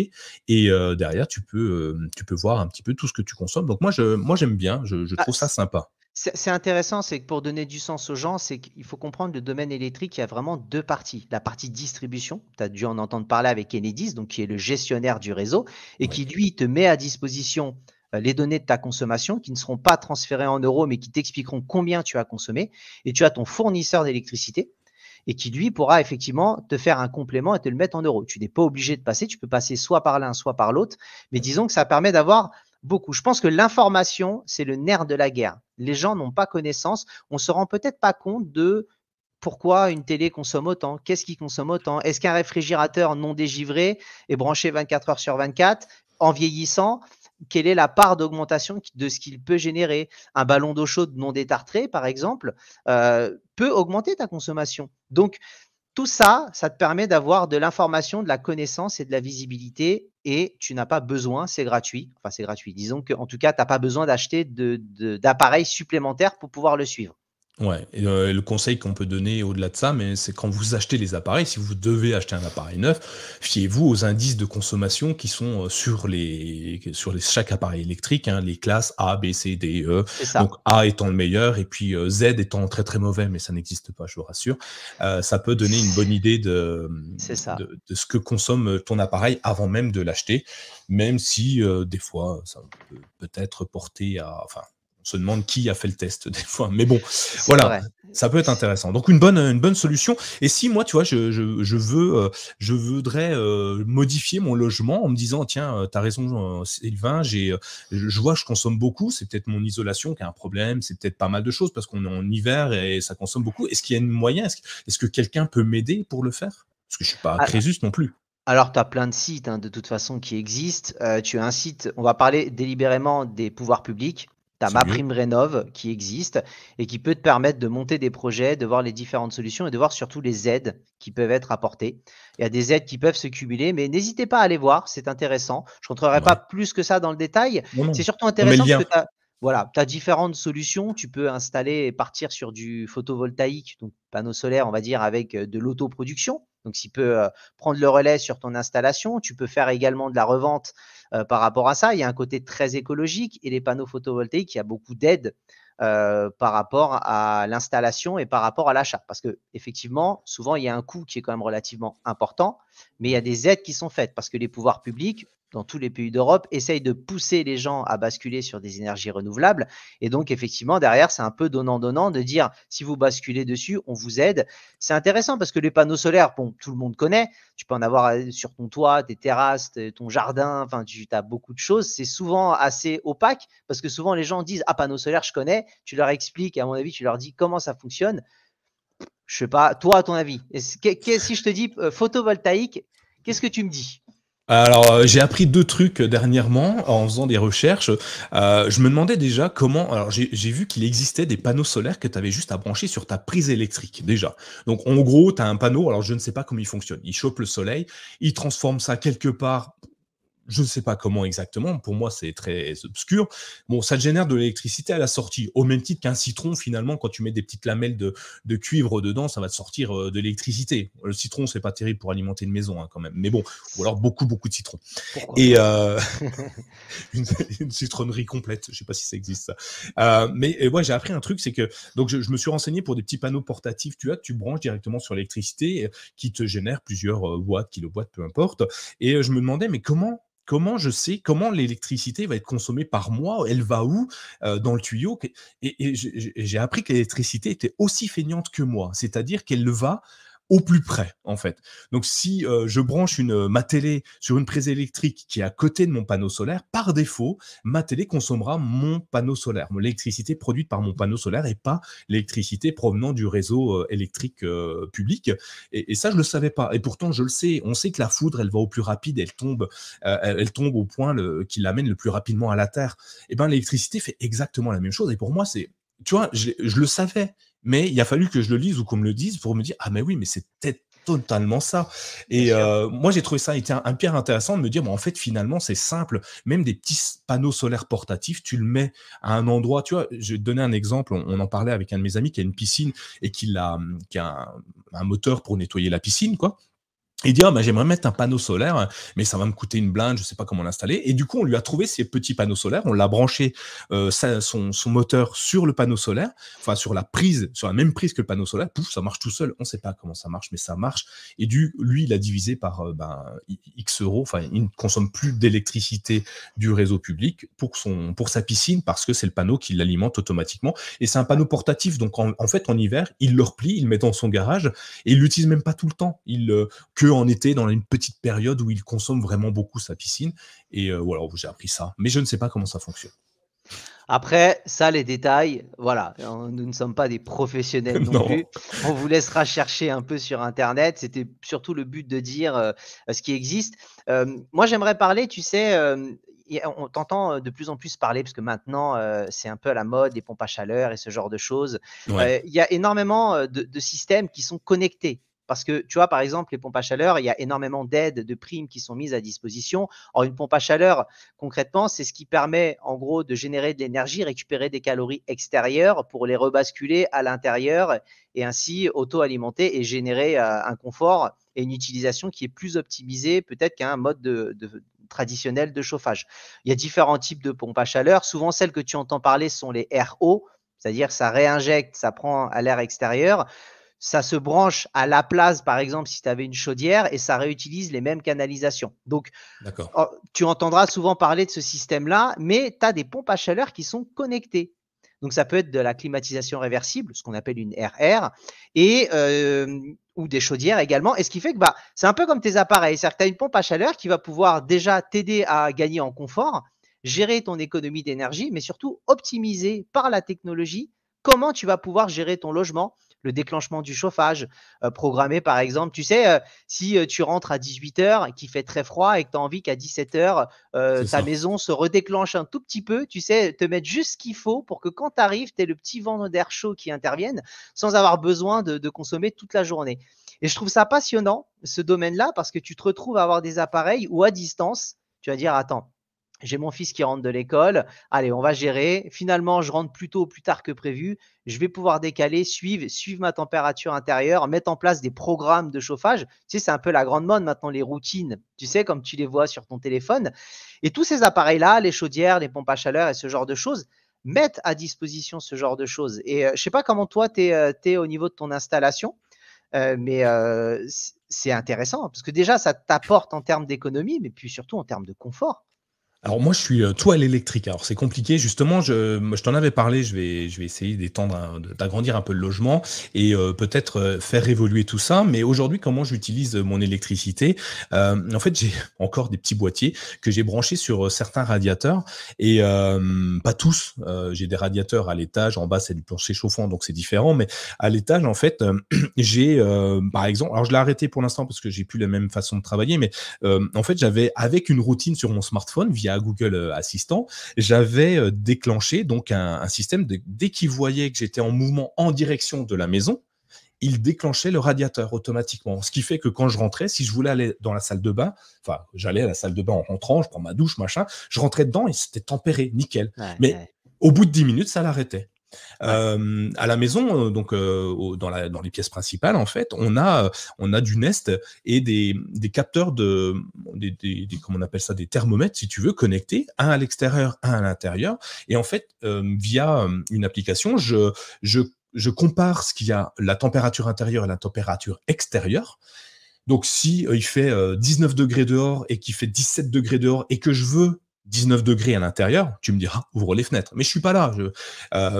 et derrière tu peux voir un petit peu tout ce que tu consommes. Donc moi j'aime bien, je Ah, trouve ça sympa. c'est intéressant, c'est que pour donner du sens aux gens, c'est qu'il faut comprendre le domaine électrique, il y a vraiment 2 parties. La partie distribution, tu as dû en entendre parler avec Enedis, donc qui est le gestionnaire du réseau et Oui. qui lui te met à disposition, les données de ta consommation qui ne seront pas transférées en euros, mais qui t'expliqueront combien tu as consommé et tu as ton fournisseur d'électricité et qui lui pourra effectivement te faire un complément et te le mettre en euros. Tu n'es pas obligé de passer, tu peux passer soit par l'un, soit par l'autre, mais disons que ça permet d'avoir beaucoup. Je pense que l'information, c'est le nerf de la guerre. Les gens n'ont pas connaissance, on se rend peut-être pas compte de pourquoi une télé consomme autant, qu'est-ce qui consomme autant, est-ce qu'un réfrigérateur non dégivré est branché 24 heures sur 24 en vieillissant, quelle est la part d'augmentation de ce qu'il peut générer. Un ballon d'eau chaude non détartré, par exemple, peut augmenter ta consommation. Donc, tout ça, ça te permet d'avoir de l'information, de la connaissance et de la visibilité et tu n'as pas besoin, c'est gratuit. Enfin, c'est gratuit. Disons qu'en tout cas, tu n'as pas besoin d'acheter d'appareils supplémentaires pour pouvoir le suivre. Ouais et le conseil qu'on peut donner au-delà de ça, mais c'est quand vous achetez les appareils, si vous devez acheter un appareil neuf, fiez-vous aux indices de consommation qui sont, sur les chaque appareil électrique, hein, les classes A, B, C, D, E. C'est Donc ça. A étant le meilleur et puis, Z étant très, très mauvais, mais ça n'existe pas, je vous rassure. Ça peut donner une bonne idée C'est ça. de ce que consomme, ton appareil avant même de l'acheter, même si, des fois, ça peut peut-être porter à enfin, on se demande qui a fait le test des fois, mais bon, C'est voilà, vrai. ça peut être intéressant. Donc une bonne solution et si moi, tu vois, je voudrais, modifier mon logement en me disant: «Tiens, tu as raison, Sylvain, je vois, je consomme beaucoup, c'est peut-être mon isolation qui a un problème, c'est peut-être pas mal de choses parce qu'on est en hiver et ça consomme beaucoup». Est-ce qu'il y a un moyen? Est-ce que quelqu'un peut m'aider pour le faire? Parce que je suis pas Ah, Crésus non plus. alors, tu as plein de sites hein, de toute façon qui existent. Tu as un site, on va parler délibérément des pouvoirs publics. Tu as C'est mieux. MaPrimeRénov' qui existe et qui peut te permettre de monter des projets, de voir les différentes solutions et de voir surtout les aides qui peuvent être apportées. Il y a des aides qui peuvent se cumuler, mais n'hésitez pas à aller voir, c'est intéressant. Je ne rentrerai pas Ouais. plus que ça dans le détail. Non, C'est non. surtout On met le intéressant parce que lien. tu as, voilà, tu as différentes solutions. Tu peux installer et partir sur du photovoltaïque, donc panneau solaire, on va dire, avec de l'autoproduction. Donc, s'il peut prendre le relais sur ton installation. Tu peux faire également de la revente par rapport à ça. Il y a un côté très écologique et les panneaux photovoltaïques, il y a beaucoup d'aides par rapport à l'installation et par rapport à l'achat. Parce que effectivement, souvent, il y a un coût qui est quand même relativement important, mais il y a des aides qui sont faites parce que les pouvoirs publics, dans tous les pays d'Europe, essayent de pousser les gens à basculer sur des énergies renouvelables. Et donc, effectivement, derrière, c'est un peu donnant-donnant de dire, si vous basculez dessus, on vous aide. C'est intéressant parce que les panneaux solaires, bon, tout le monde connaît. Tu peux en avoir sur ton toit, tes terrasses, ton jardin. Enfin, tu as beaucoup de choses. C'est souvent assez opaque parce que souvent les gens disent ah panneaux solaires, je connais. Tu leur expliques, à mon avis, tu leur dis comment ça fonctionne. Je sais pas. Toi, à ton avis, si je te dis photovoltaïque, qu'est-ce que tu me dis? Alors, j'ai appris 2 trucs, dernièrement en faisant des recherches. Je me demandais déjà comment alors j'ai vu qu'il existait des panneaux solaires que tu avais juste à brancher sur ta prise électrique, déjà. Donc en gros, tu as un panneau, alors je ne sais pas comment il fonctionne. Il chope le soleil, il transforme ça quelque part. Je ne sais pas comment exactement, pour moi c'est très obscur. Bon, ça te génère de l'électricité à la sortie, au même titre qu'un citron finalement, quand tu mets des petites lamelles de cuivre dedans, ça va te sortir de l'électricité. Le citron, c'est pas terrible pour alimenter une maison hein, quand même, mais bon, ou alors beaucoup, beaucoup de citron. Pourquoi Et pas? une, une citronnerie complète, je sais pas si ça existe ça. Mais ouais, j'ai appris un truc, c'est que donc je me suis renseigné pour des petits panneaux portatifs, tu vois, que tu branches directement sur l'électricité, qui te génèrent plusieurs watts, kilowatts, peu importe. Et je me demandais, mais comment je sais comment l'électricité va être consommée par mois? Elle va où dans le tuyau? Et j'ai appris que l'électricité était aussi feignante que moi, c'est-à-dire qu'elle va au plus près, en fait. Donc, si je branche ma télé sur une prise électrique qui est à côté de mon panneau solaire, par défaut, ma télé consommera mon panneau solaire, l'électricité produite par mon panneau solaire et pas l'électricité provenant du réseau électrique public. Et ça, je le savais pas. Et pourtant, je le sais. On sait que la foudre, elle va au plus rapide, elle tombe au point qui l'amène le plus rapidement à la Terre. Et ben, l'électricité fait exactement la même chose. Et pour moi, tu vois, je le savais, mais il a fallu que je le lise ou qu'on me le dise pour me dire, ah mais oui, mais c'est peut-être totalement ça. Bien Et sûr. moi, j'ai trouvé ça été un pierre intéressant de me dire, en fait, finalement, c'est simple. Même des petits panneaux solaires portatifs, tu le mets à un endroit. Tu vois, je vais te donner un exemple. On en parlait avec un de mes amis qui a une piscine et qui a un moteur pour nettoyer la piscine, quoi. Il dit: «Ah bah, j'aimerais mettre un panneau solaire, mais ça va me coûter une blinde, je sais pas comment l'installer» et du coup, on lui a trouvé ces petits panneaux solaires, on l'a branché, son moteur sur le panneau solaire, enfin sur la même prise que le panneau solaire, pouf, ça marche tout seul. On sait pas comment ça marche, mais ça marche et lui, il a divisé par, X euros, enfin, il ne consomme plus d'électricité du réseau public pour sa piscine parce que c'est le panneau qui l'alimente automatiquement et c'est un panneau portatif donc en fait, en hiver, il le replie, il le met dans son garage et il l'utilise même pas tout le temps. Que en été, dans une petite période où il consomme vraiment beaucoup sa piscine. Et voilà, j'ai appris ça. Mais je ne sais pas comment ça fonctionne. Après, ça, les détails, voilà, nous ne sommes pas des professionnels non Non. plus. On vous laissera chercher un peu sur internet. C'était surtout le but de dire, ce qui existe. Moi, j'aimerais parler, tu sais, on t'entend, de plus en plus parler parce que maintenant, c'est un peu à la mode, des pompes à chaleur et ce genre de choses. Ouais, Il y a énormément, de systèmes qui sont connectés. Parce que, tu vois, par exemple, les pompes à chaleur, il y a énormément d'aides, de primes qui sont mises à disposition. Or, une pompe à chaleur, concrètement, c'est ce qui permet en gros de générer de l'énergie, récupérer des calories extérieures pour les rebasculer à l'intérieur et ainsi auto-alimenter et générer un confort et une utilisation qui est plus optimisée peut-être qu'un mode traditionnel de chauffage. Il y a différents types de pompes à chaleur. Souvent, celles que tu entends parler sont les RO, c'est-à-dire ça réinjecte, ça prend à l'air extérieur. Ça se branche à la place, par exemple, si tu avais une chaudière et ça réutilise les mêmes canalisations. Donc, d'accord. tu entendras souvent parler de ce système-là, mais tu as des pompes à chaleur qui sont connectées. Donc, ça peut être de la climatisation réversible, ce qu'on appelle une RR, et, ou des chaudières également. Et ce qui fait que c'est un peu comme tes appareils. C'est-à-dire que tu as une pompe à chaleur qui va pouvoir déjà t'aider à gagner en confort, gérer ton économie d'énergie, mais surtout optimiser par la technologie comment tu vas pouvoir gérer ton logement, le déclenchement du chauffage, programmer par exemple, tu sais, si tu rentres à 18 h et qu'il fait très froid et que tu as envie qu'à 17 h, C'est ta ça. maison se redéclenche un tout petit peu, tu sais, te mettre juste ce qu'il faut pour que quand tu arrives, tu aies le petit vent d'air chaud qui intervienne sans avoir besoin de consommer toute la journée. Et je trouve ça passionnant, ce domaine-là, parce que tu te retrouves à avoir des appareils où à distance, tu vas dire, attends, j'ai mon fils qui rentre de l'école. Allez, on va gérer. Finalement, je rentre plus tôt ou plus tard que prévu. Je vais pouvoir décaler, suivre ma température intérieure, mettre en place des programmes de chauffage. Tu sais, c'est un peu la grande mode maintenant, les routines, tu sais, comme tu les vois sur ton téléphone. Et tous ces appareils-là, les chaudières, les pompes à chaleur et ce genre de choses, mettent à disposition ce genre de choses. Et je ne sais pas comment toi, tu es, au niveau de ton installation, mais c'est intéressant parce que déjà, ça t'apporte en termes d'économie, mais puis surtout en termes de confort. Alors moi, je suis, tout à l'électrique. Alors c'est compliqué justement, moi je t'en avais parlé, je vais essayer d'agrandir un peu le logement et peut-être, faire évoluer tout ça. Mais aujourd'hui, comment j'utilise, mon électricité? En fait, j'ai encore des petits boîtiers que j'ai branchés sur, certains radiateurs et pas tous, j'ai des radiateurs à l'étage, en bas, c'est du plancher chauffant, donc c'est différent. Mais à l'étage, en fait, j'ai, par exemple alors je l'ai arrêté pour l'instant parce que j'ai plus la même façon de travailler, mais en fait, j'avais avec une routine sur mon smartphone via Google Assistant, j'avais déclenché donc un système dès qu'il voyait que j'étais en mouvement en direction de la maison, il déclenchait le radiateur automatiquement. Ce qui fait que quand je rentrais, si je voulais aller dans la salle de bain, enfin, j'allais à la salle de bain en rentrant, je prends ma douche, machin, je rentrais dedans et c'était tempéré, nickel. Ouais, Mais ouais, au bout de 10 minutes, ça l'arrêtait. ouais. À la maison, donc dans les pièces principales, en fait, on a du Nest et des capteurs comment on appelle ça, des thermomètres, si tu veux, connectés, un à l'extérieur, un à l'intérieur. Et en fait, via une application, je compare ce qu'il y a, la température intérieure et la température extérieure. Donc, si il fait 19 degrés dehors et qu'il fait 17 degrés dehors et que je veux 19 degrés à l'intérieur, tu me diras, ouvre les fenêtres. Mais je suis pas là.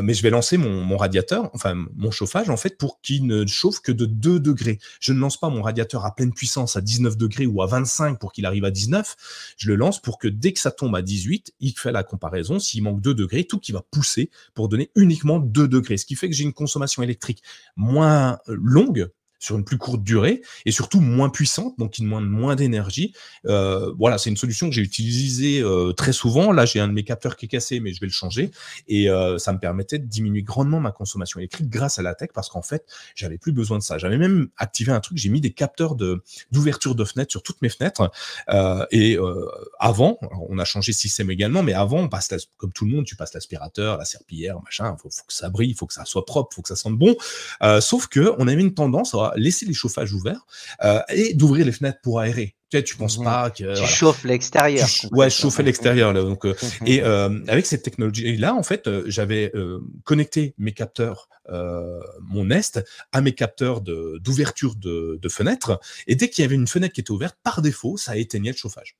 Mais je vais lancer mon radiateur, enfin mon chauffage, en fait, pour qu'il ne chauffe que de 2 degrés. Je ne lance pas mon radiateur à pleine puissance à 19 degrés ou à 25 pour qu'il arrive à 19. Je le lance pour que dès que ça tombe à 18, il fait la comparaison. S'il manque 2 degrés, tout qui va pousser pour donner uniquement 2 degrés. Ce qui fait que j'ai une consommation électrique moins longue, sur une plus courte durée et surtout moins puissante, donc qui demande moins d'énergie. Voilà, c'est une solution que j'ai utilisée très souvent. Là, j'ai un de mes capteurs qui est cassé, mais je vais le changer. Et ça me permettait de diminuer grandement ma consommation électrique grâce à la tech, parce qu'en fait, j'avais plus besoin de ça. J'avais même activé un truc, j'ai mis des capteurs d'ouverture de fenêtres sur toutes mes fenêtres. Avant, on a changé de système également, mais avant, on passe comme tout le monde, tu passes l'aspirateur, la serpillière, machin. Faut que ça brille, faut que ça soit propre, faut que ça sente bon. Sauf que on avait une tendance à laisser les chauffages ouverts et d'ouvrir les fenêtres pour aérer. Tu penses pas que tu chauffes l'extérieur. Ouais, je chauffais l'extérieur là. Donc avec cette technologie là, en fait, j'avais connecté mes capteurs, mon Nest à mes capteurs d'ouverture de fenêtres, et dès qu'il y avait une fenêtre qui était ouverte, par défaut, ça éteignait le chauffage.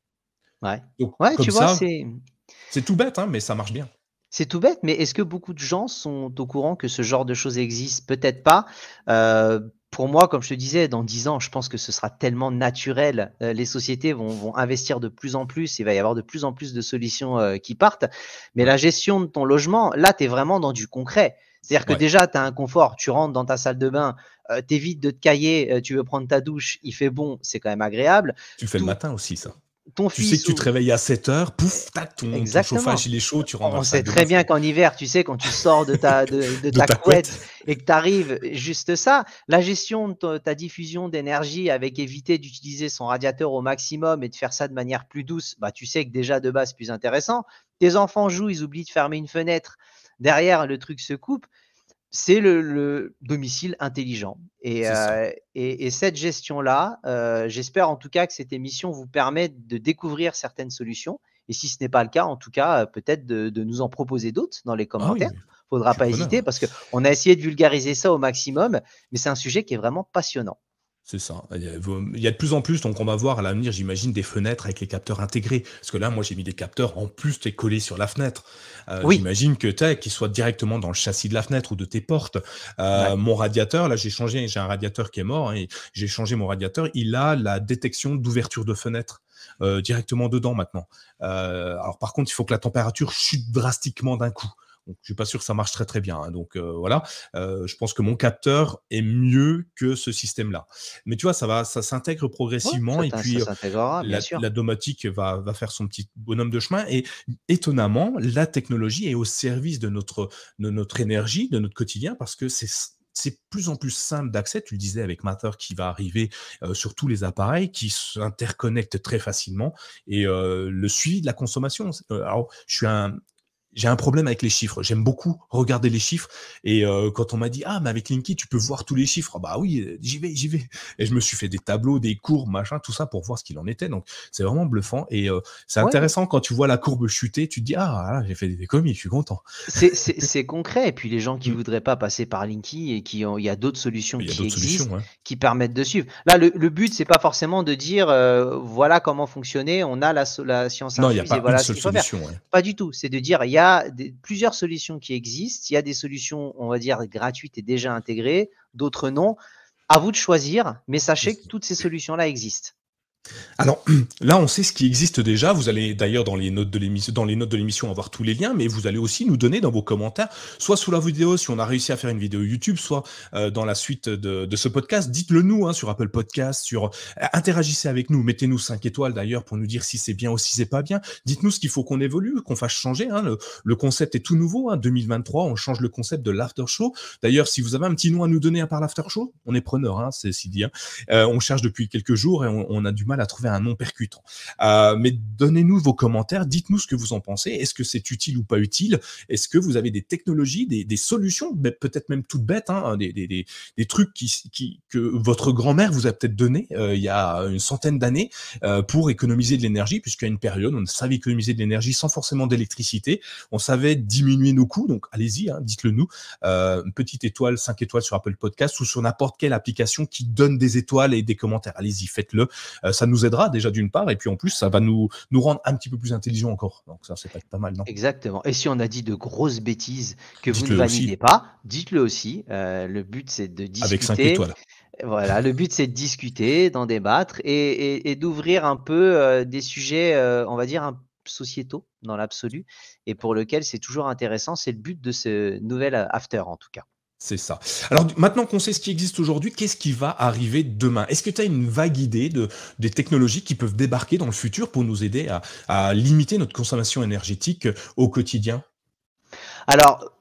Ouais. Donc Ouais, comme tu vois, ça, c'est tout bête, hein, mais ça marche bien. c'est tout bête, mais est-ce que beaucoup de gens sont au courant que ce genre de choses existe? Peut-être pas. Pour moi, comme je te disais, dans 10 ans, je pense que ce sera tellement naturel. Les sociétés vont investir de plus en plus. Il va y avoir de plus en plus de solutions qui partent. Mais la gestion de ton logement, là, tu es vraiment dans du concret. C'est-à-dire que Ouais. déjà, tu as un confort. Tu rentres dans ta salle de bain, t'évites de te cailler, tu veux prendre ta douche, il fait bon, c'est quand même agréable. Tu le fais le Tout, matin aussi, ça. ton Tu sais que fils tu te ou réveilles à 7h, pouf, tac, ton exactement. chauffage il est chaud, tu rentres dans On la sait salle de très bain, bien qu'en hiver, tu sais, quand tu sors de de ta ta couette. couette et que tu arrives, juste ça, la gestion de ta diffusion d'énergie avec éviter d'utiliser son radiateur au maximum et de faire ça de manière plus douce, bah, tu sais que déjà de base, c'est plus intéressant. Tes enfants jouent, ils oublient de fermer une fenêtre. Derrière, le truc se coupe. C'est le domicile intelligent. Et, C'est ça. et cette gestion-là, j'espère en tout cas que cette émission vous permet de découvrir certaines solutions. Et si ce n'est pas le cas, en tout cas, peut-être de nous en proposer d'autres dans les Ah oui, commentaires. je Faudra suis pas preneur, hésiter hein. parce qu'on a essayé de vulgariser ça au maximum, mais c'est un sujet qui est vraiment passionnant. C'est ça. Il y a de plus en plus, donc on va voir à l'avenir, j'imagine, des fenêtres avec les capteurs intégrés. Parce que là, moi, j'ai mis des capteurs, en plus, t'es collé sur la fenêtre. Oui, J'imagine que qu'ils soient directement dans le châssis de la fenêtre ou de tes portes. ouais. Mon radiateur, là, j'ai un radiateur qui est mort, hein, et j'ai changé mon radiateur. Il a la détection d'ouverture de fenêtre. Directement dedans maintenant. Alors par contre, il faut que la température chute drastiquement d'un coup. Donc, je suis pas sûr que ça marche très très bien, hein. Donc voilà, je pense que mon capteur est mieux que ce système-là. Mais tu vois, ça s'intègre Ouais, progressivement, et ça puis s'intégrera, bien sûr. la domotique va faire son petit bonhomme de chemin. Et étonnamment, la technologie est au service de notre énergie, de notre quotidien, parce que c'est plus en plus simple d'accès. Tu le disais avec Matter qui va arriver sur tous les appareils, qui s'interconnectent très facilement, et le suivi de la consommation. Alors, j'ai un problème avec les chiffres. J'aime beaucoup regarder les chiffres. Et quand on m'a dit, ah, mais avec Linky, tu peux voir tous les chiffres. Ah, bah oui, j'y vais, j'y vais. Et je me suis fait des tableaux, des courbes, machin, tout ça pour voir ce qu'il en était. Donc, c'est vraiment bluffant. Et c'est Ouais, intéressant quand tu vois la courbe chuter, tu te dis, ah, voilà, j'ai fait des économies, je suis content. c'est concret. Et puis les gens qui Mm. voudraient pas passer par Linky et il y a d'autres solutions Il y a qui d'autres existent, solutions, hein. qui permettent de suivre. Là, le but, c'est pas forcément de dire voilà comment fonctionner, on a la science Non, il n'y a infuse et pas une voilà ce seule qu'il faut faire. solution, ouais. Pas du tout. C'est de dire il y a plusieurs solutions qui existent. Il y a des solutions, on va dire, gratuites et déjà intégrées, d'autres non. À vous de choisir, mais sachez que toutes ces solutions-là existent. Alors là, on sait ce qui existe déjà. Vous allez d'ailleurs dans les notes de l'émission avoir tous les liens, mais vous allez aussi nous donner dans vos commentaires, soit sous la vidéo si on a réussi à faire une vidéo YouTube, soit dans la suite de ce podcast. Dites-le nous, hein, sur Apple Podcast, interagissez avec nous, mettez-nous 5 étoiles d'ailleurs pour nous dire si c'est bien ou si c'est pas bien. Dites-nous ce qu'il faut qu'on évolue, qu'on fasse changer, hein. Le concept est tout nouveau, hein, 2023, on change le concept de l'after show. D'ailleurs, si vous avez un petit nom à nous donner à part l'after show, on est preneur, hein, c'est si dit, hein. On cherche depuis quelques jours et on a du mal à trouver un nom percutant. Mais donnez-nous vos commentaires, dites-nous ce que vous en pensez. Est-ce que c'est utile ou pas utile? Est-ce que vous avez des technologies, des solutions, peut-être même toutes bêtes, hein, des trucs que votre grand-mère vous a peut-être donné il y a une centaine d'années pour économiser de l'énergie, puisqu'à une période, on savait économiser de l'énergie sans forcément d'électricité. On savait diminuer nos coûts, donc allez-y, hein, dites-le nous. Une petite étoile, 5 étoiles sur Apple Podcast ou sur n'importe quelle application qui donne des étoiles et des commentaires. Allez-y, faites-le. Ça ça nous aidera déjà d'une part, et puis en plus, ça va nous rendre un petit peu plus intelligents encore. Donc ça peut être pas mal, non? Exactement. Et si on a dit de grosses bêtises que vous ne Dites-le validez aussi, pas, dites-le aussi. Le but, c'est de avec 5 discuter. étoiles. Voilà, le but, c'est de discuter, d'en débattre et d'ouvrir un peu des sujets, on va dire, sociétaux dans l'absolu, et pour lequel c'est toujours intéressant. C'est le but de ce nouvel after, en tout cas. C'est ça. Alors maintenant qu'on sait ce qui existe aujourd'hui, qu'est-ce qui va arriver demain? Est-ce que tu as une vague idée des technologies qui peuvent débarquer dans le futur pour nous aider à limiter notre consommation énergétique au quotidien? Alors,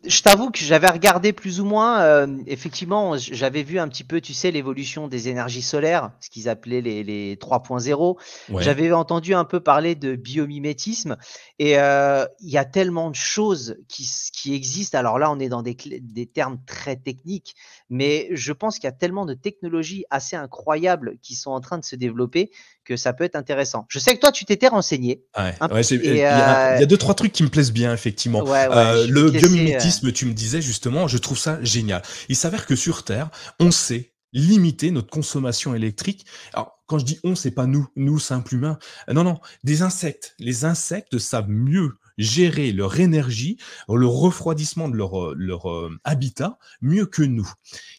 je t'avoue que j'avais regardé plus ou moins, effectivement, j'avais vu un petit peu, tu sais, l'évolution des énergies solaires, ce qu'ils appelaient les 3.0. Ouais, J'avais entendu un peu parler de biomimétisme et il y a tellement de choses qui existent. Alors là, on est dans des termes très techniques, mais je pense qu'il y a tellement de technologies assez incroyables qui sont en train de se développer que ça peut être intéressant. Je sais que toi, tu t'étais renseigné ouais, un ouais, et il y a 2-3 trucs qui me plaisent bien, effectivement. ouais, ouais, je vais Le te laisser, biomimétisme, tu me disais justement, je trouve ça génial. Il s'avère que sur Terre, on sait limiter notre consommation électrique. Alors, quand je dis on, c'est pas nous simples humains. Non, non, des insectes. Les insectes savent mieux gérer leur énergie, le refroidissement de leur habitat, mieux que nous.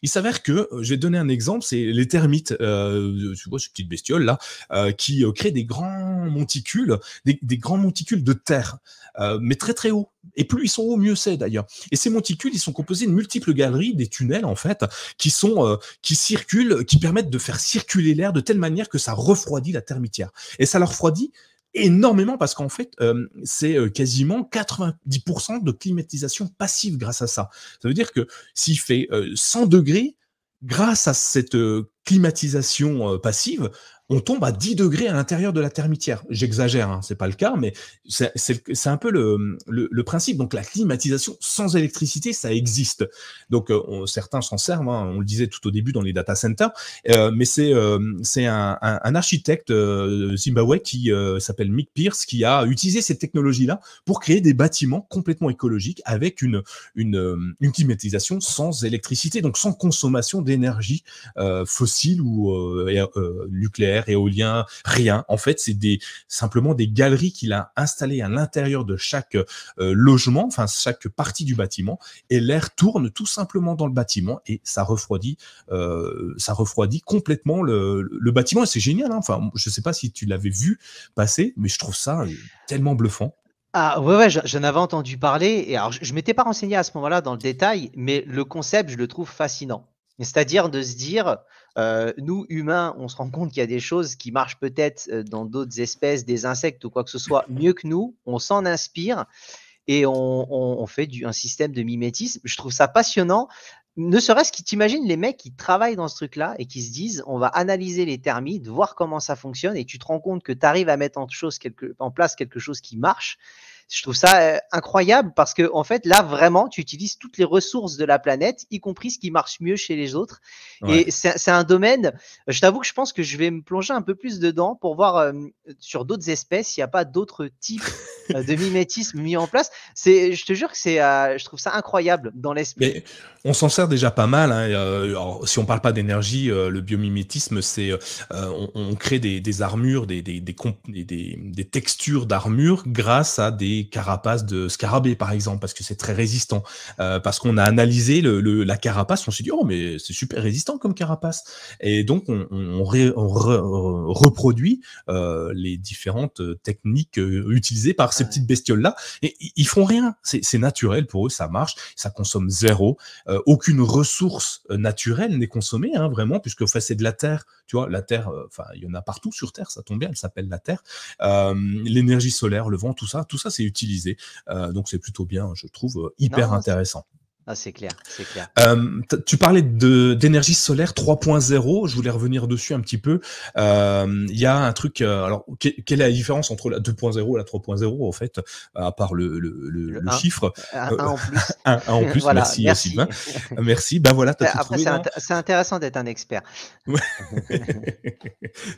Il s'avère que, je vais te donner un exemple, c'est les termites, tu vois, ces petites bestioles là, qui créent des grands monticules, des grands monticules de terre, mais très très hauts. Et plus ils sont hauts, mieux c'est d'ailleurs. Et ces monticules, ils sont composés de multiples galeries, des tunnels en fait, qui circulent, qui permettent de faire circuler l'air de telle manière que ça refroidit la termitière. Et ça leur refroidit énormément parce qu'en fait, c'est quasiment 90% de climatisation passive grâce à ça. Ça veut dire que s'il fait 100 degrés, grâce à cette climatisation passive, on tombe à 10 degrés à l'intérieur de la termitière. J'exagère, hein, c'est pas le cas, mais c'est un peu le principe. Donc la climatisation sans électricité, ça existe. Donc certains s'en servent, hein, on le disait tout au début dans les data centers, mais c'est un architecte Zimbabwe qui s'appelle Mick Pierce qui a utilisé cette technologie-là pour créer des bâtiments complètement écologiques avec une climatisation sans électricité, donc sans consommation d'énergie fossile ou nucléaire, éolien, rien. En fait, c'est simplement des galeries qu'il a installées à l'intérieur de chaque logement, enfin chaque partie du bâtiment, et l'air tourne tout simplement dans le bâtiment et ça refroidit complètement le bâtiment. Et c'est génial, hein. Enfin, je sais pas si tu l'avais vu passer, mais je trouve ça tellement bluffant. Ah ouais, ouais, j'en avais entendu parler et alors je m'étais pas renseigné à ce moment-là dans le détail, mais le concept, je le trouve fascinant. C'est-à-dire de se dire, nous humains, on se rend compte qu'il y a des choses qui marchent peut-être, dans d'autres espèces, des insectes ou quoi que ce soit, mieux que nous. On s'en inspire et on fait un système de mimétisme. Je trouve ça passionnant. Ne serait-ce que t'imagines les mecs qui travaillent dans ce truc-là et qui se disent, on va analyser les termites, voir comment ça fonctionne, et tu te rends compte que tu arrives à mettre en place quelque chose qui marche. Je trouve ça incroyable parce que en fait là vraiment tu utilises toutes les ressources de la planète, y compris ce qui marche mieux chez les autres. Et Ouais. c'est un domaine, je t'avoue que je pense que je vais me plonger un peu plus dedans pour voir sur d'autres espèces s'il n'y a pas d'autres types de mimétisme mis en place. Je te jure que je trouve ça incroyable dans l'esprit. Mais on s'en sert déjà pas mal, hein. Alors, si on parle pas d'énergie, le biomimétisme, c'est on crée des armures, des textures d'armure grâce à des carapaces de scarabées, par exemple, parce que c'est très résistant. Parce qu'on a analysé la carapace, on s'est dit oh mais c'est super résistant comme carapace. Et donc on reproduit les différentes techniques utilisées par ces Ouais. petites bestioles là. Et ils font rien, c'est naturel pour eux, ça marche, ça consomme zéro. Aucune ressource naturelle n'est consommée, hein, vraiment, puisque enfin, c'est de la terre. Tu vois, la terre, enfin, il y en a partout sur Terre, ça tombe bien, elle s'appelle la terre. L'énergie solaire, le vent, tout ça, c'est utilisé. Donc c'est plutôt bien, je trouve, hyper Non, intéressant. c'est clair, c'est clair. Tu parlais d'énergie solaire 3.0, je voulais revenir dessus un petit peu. Il y a un truc, alors quelle est la différence entre la 2.0 et la 3.0 en fait, à part Le le 1, chiffre, un en plus. un en plus, Voilà, merci merci. Sylvain, merci. Ben voilà, t'as tout Après, trouvé, non? c'est intéressant d'être un expert. Ouais.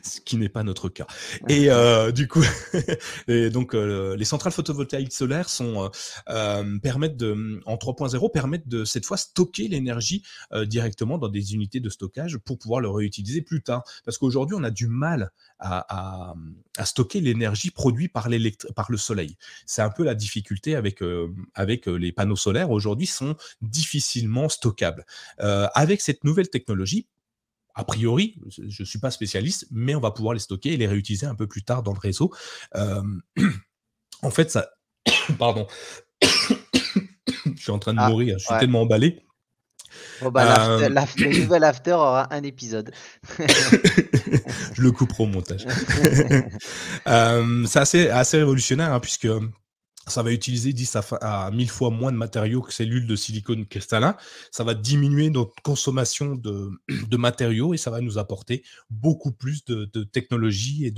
Ce qui n'est pas notre cas. Et du coup, et donc les centrales photovoltaïques solaires sont permettent en 3.0 permettre de, cette fois, stocker l'énergie directement dans des unités de stockage pour pouvoir le réutiliser plus tard. Parce qu'aujourd'hui, on a du mal à stocker l'énergie produite par le soleil. C'est un peu la difficulté avec les panneaux solaires. Aujourd'hui, sont difficilement stockables. Avec cette nouvelle technologie, a priori, je ne suis pas spécialiste, mais on va pouvoir les stocker et les réutiliser un peu plus tard dans le réseau. Euh, En fait, ça... Pardon, je suis en train de Ah, mourir, je suis ouais. tellement emballé. Bon, bah, Euh, le nouvel after aura un épisode. je le couperai au montage. C'est assez révolutionnaire, hein, puisque ça va utiliser 10 à 1000 fois moins de matériaux que cellules de silicone cristallin. Ça va diminuer notre consommation de matériaux et ça va nous apporter beaucoup plus de technologie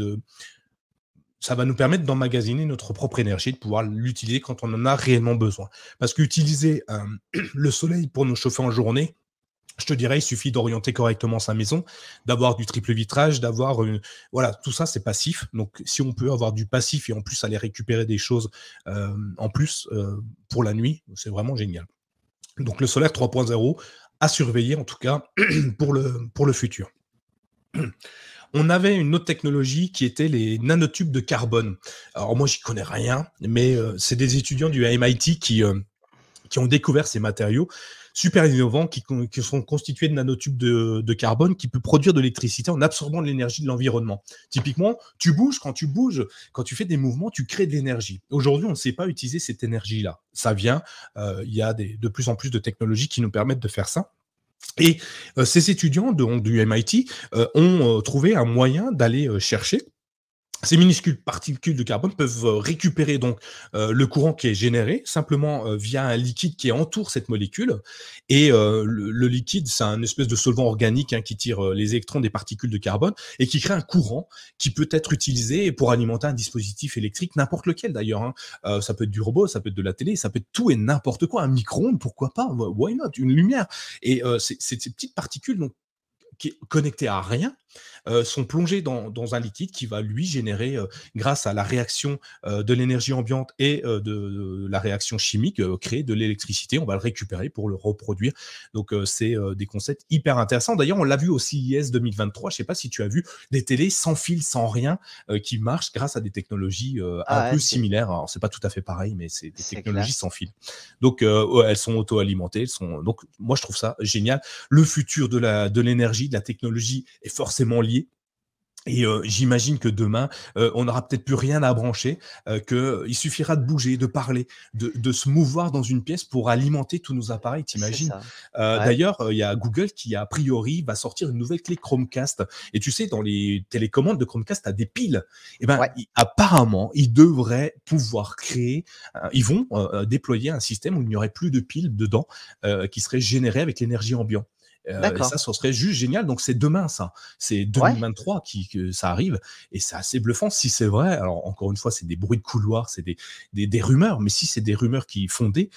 ça va nous permettre d'emmagasiner notre propre énergie, de pouvoir l'utiliser quand on en a réellement besoin. Parce qu'utiliser le soleil pour nous chauffer en journée, je te dirais, il suffit d'orienter correctement sa maison, d'avoir du triple vitrage, voilà, tout ça, c'est passif. Donc, si on peut avoir du passif et en plus aller récupérer des choses en plus pour la nuit, c'est vraiment génial. Donc, le solaire 3.0 à surveiller, en tout cas, pour le futur. On avait une autre technologie qui était les nanotubes de carbone. Alors, moi, j'y connais rien, mais c'est des étudiants du MIT qui ont découvert ces matériaux super innovants qui sont constitués de nanotubes de carbone qui peut produire de l'électricité en absorbant de l'énergie de l'environnement. Typiquement, quand tu fais des mouvements, tu crées de l'énergie. Aujourd'hui, on ne sait pas utiliser cette énergie-là. Ça vient, il y a de plus en plus de technologies qui nous permettent de faire ça. Et ces étudiants du MIT ont trouvé un moyen d'aller chercher ces minuscules particules de carbone peuvent récupérer donc le courant qui est généré simplement via un liquide qui entoure cette molécule. Et le liquide, c'est un espèce de solvant organique qui tire les électrons des particules de carbone et qui crée un courant qui peut être utilisé pour alimenter un dispositif électrique, n'importe lequel d'ailleurs. Ça peut être du robot, ça peut être de la télé, ça peut être tout et n'importe quoi. Un micro-ondes, pourquoi pas? Why not? Une lumière. Et c'est ces petites particules donc, qui est connecté à rien, sont plongés dans un liquide qui va lui générer, grâce à la réaction de l'énergie ambiante et de la réaction chimique, créer de l'électricité. On va le récupérer pour le reproduire. Donc, c'est des concepts hyper intéressants. D'ailleurs, on l'a vu au CES 2023. Je ne sais pas si tu as vu des télés sans fil, sans rien, qui marchent grâce à des technologies un Ah ouais, peu similaires. Alors, c'est pas tout à fait pareil, mais c'est des c'est technologies classe. sans fil. Donc, ouais, elles sont auto-alimentées. Donc, moi, je trouve ça génial. Le futur de l'énergie, de la technologie est forcément lié. Et j'imagine que demain, on n'aura peut-être plus rien à brancher, qu'il suffira de bouger, de parler, de se mouvoir dans une pièce pour alimenter tous nos appareils, C'est t'imagines? ça. Ouais, D'ailleurs, il y a Google qui, a priori, va sortir une nouvelle clé Chromecast. Et tu sais, dans les télécommandes de Chromecast, tu as des piles. Et ben, ouais, apparemment, ils devraient pouvoir créer, ils vont déployer un système où il n'y aurait plus de piles dedans, qui serait généré avec l'énergie ambiante. Et d'accord. ça serait juste génial. Donc c'est demain, ça. C'est Ouais, 2023 que ça arrive. Et c'est assez bluffant si c'est vrai. Alors encore une fois, c'est des bruits de couloir, c'est des rumeurs. Mais si c'est des rumeurs qui fondées,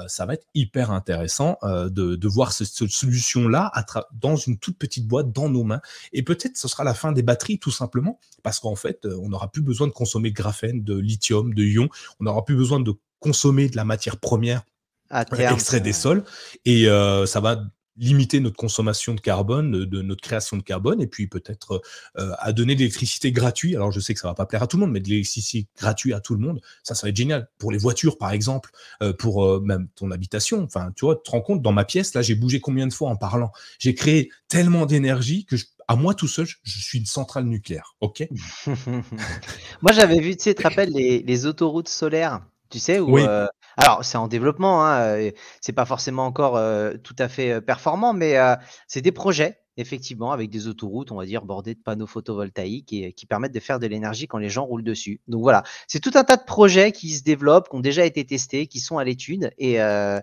ça va être hyper intéressant de voir cette solution-là dans une toute petite boîte dans nos mains. Et peut-être ce sera la fin des batteries, tout simplement. Parce qu'en fait, on n'aura plus besoin de consommer de graphène, de lithium, de ion. On n'aura plus besoin de consommer de la matière première à terme, extrait des sols et ça va limiter notre consommation de carbone, de notre création de carbone et puis peut-être à donner de l'électricité gratuite. Alors je sais que ça va pas plaire à tout le monde, mais de l'électricité gratuite à tout le monde, ça va être génial. Pour les voitures par exemple, pour même ton habitation. Enfin, tu vois, tu te rends compte, dans ma pièce, là, j'ai bougé combien de fois en parlant. J'ai créé tellement d'énergie que à moi tout seul, je suis une centrale nucléaire, ok? Moi, j'avais vu, tu sais, tu te rappelles les autoroutes solaires, tu sais, où, Oui, alors c'est en développement, hein, c'est pas forcément encore, tout à fait, performant, mais, c'est des projets, effectivement, avec des autoroutes, on va dire, bordées de panneaux photovoltaïques et qui permettent de faire de l'énergie quand les gens roulent dessus. Donc voilà, c'est tout un tas de projets qui se développent, qui ont déjà été testés, qui sont à l'étude et bah,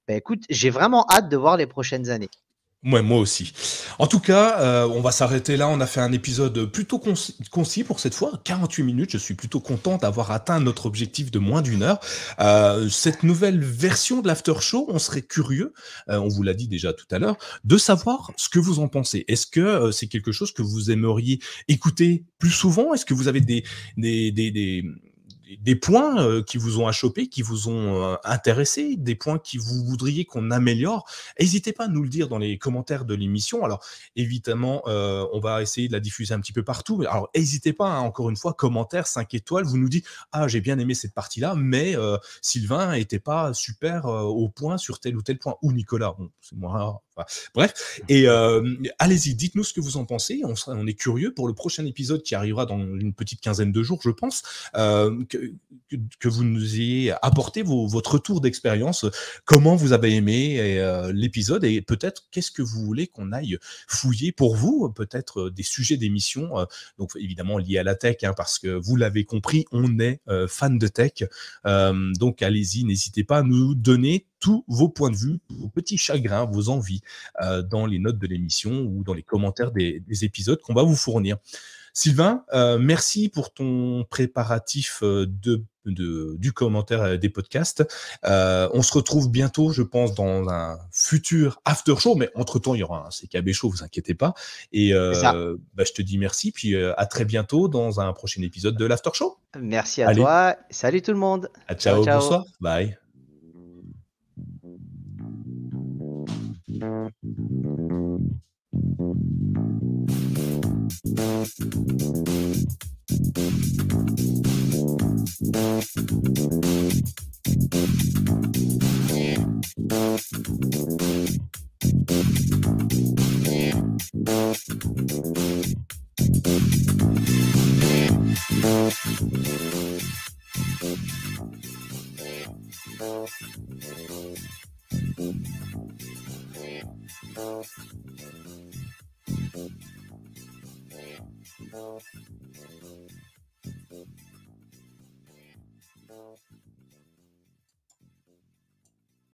écoute, j'ai vraiment hâte de voir les prochaines années. ouais, moi aussi. En tout cas, on va s'arrêter là. On a fait un épisode plutôt concis pour cette fois, 48 minutes. Je suis plutôt content d'avoir atteint notre objectif de moins d'une heure. Cette nouvelle version de l'After Show, on serait curieux, on vous l'a dit déjà tout à l'heure, de savoir ce que vous en pensez. Est-ce que c'est quelque chose que vous aimeriez écouter plus souvent? Est-ce que vous avez des des points qui vous ont achoppé, qui vous ont intéressé, des points qui vous voudriez qu'on améliore, n'hésitez pas à nous le dire dans les commentaires de l'émission. Alors, évidemment, on va essayer de la diffuser un petit peu partout. Alors, n'hésitez pas, hein, encore une fois, commentaires, 5 étoiles, vous nous dites « Ah, j'ai bien aimé cette partie-là, mais Sylvain n'était pas super au point sur tel ou tel point. » Ou Nicolas, bon, c'est moi. Enfin, bref, et allez-y, dites-nous ce que vous en pensez. On est curieux pour le prochain épisode qui arrivera dans une petite quinzaine de jours, je pense, que vous nous ayez apporté votre retour d'expérience, comment vous avez aimé l'épisode et peut-être qu'est-ce que vous voulez qu'on aille fouiller pour vous, peut-être des sujets d'émission, donc évidemment liés à la tech, hein, parce que vous l'avez compris, on est fan de tech, donc allez-y, n'hésitez pas à nous donner tous vos points de vue, vos petits chagrins, vos envies dans les notes de l'émission ou dans les commentaires des épisodes qu'on va vous fournir. Sylvain, merci pour ton préparatif du commentaire des podcasts. On se retrouve bientôt, je pense, dans un futur after show, mais entre-temps, il y aura un CKB show, vous inquiétez pas. Et C'est ça. je te dis merci, puis à très bientôt dans un prochain épisode de l'after show. Merci à Allez, toi. Salut tout le monde. Ciao, ciao, ciao. bonsoir, bye.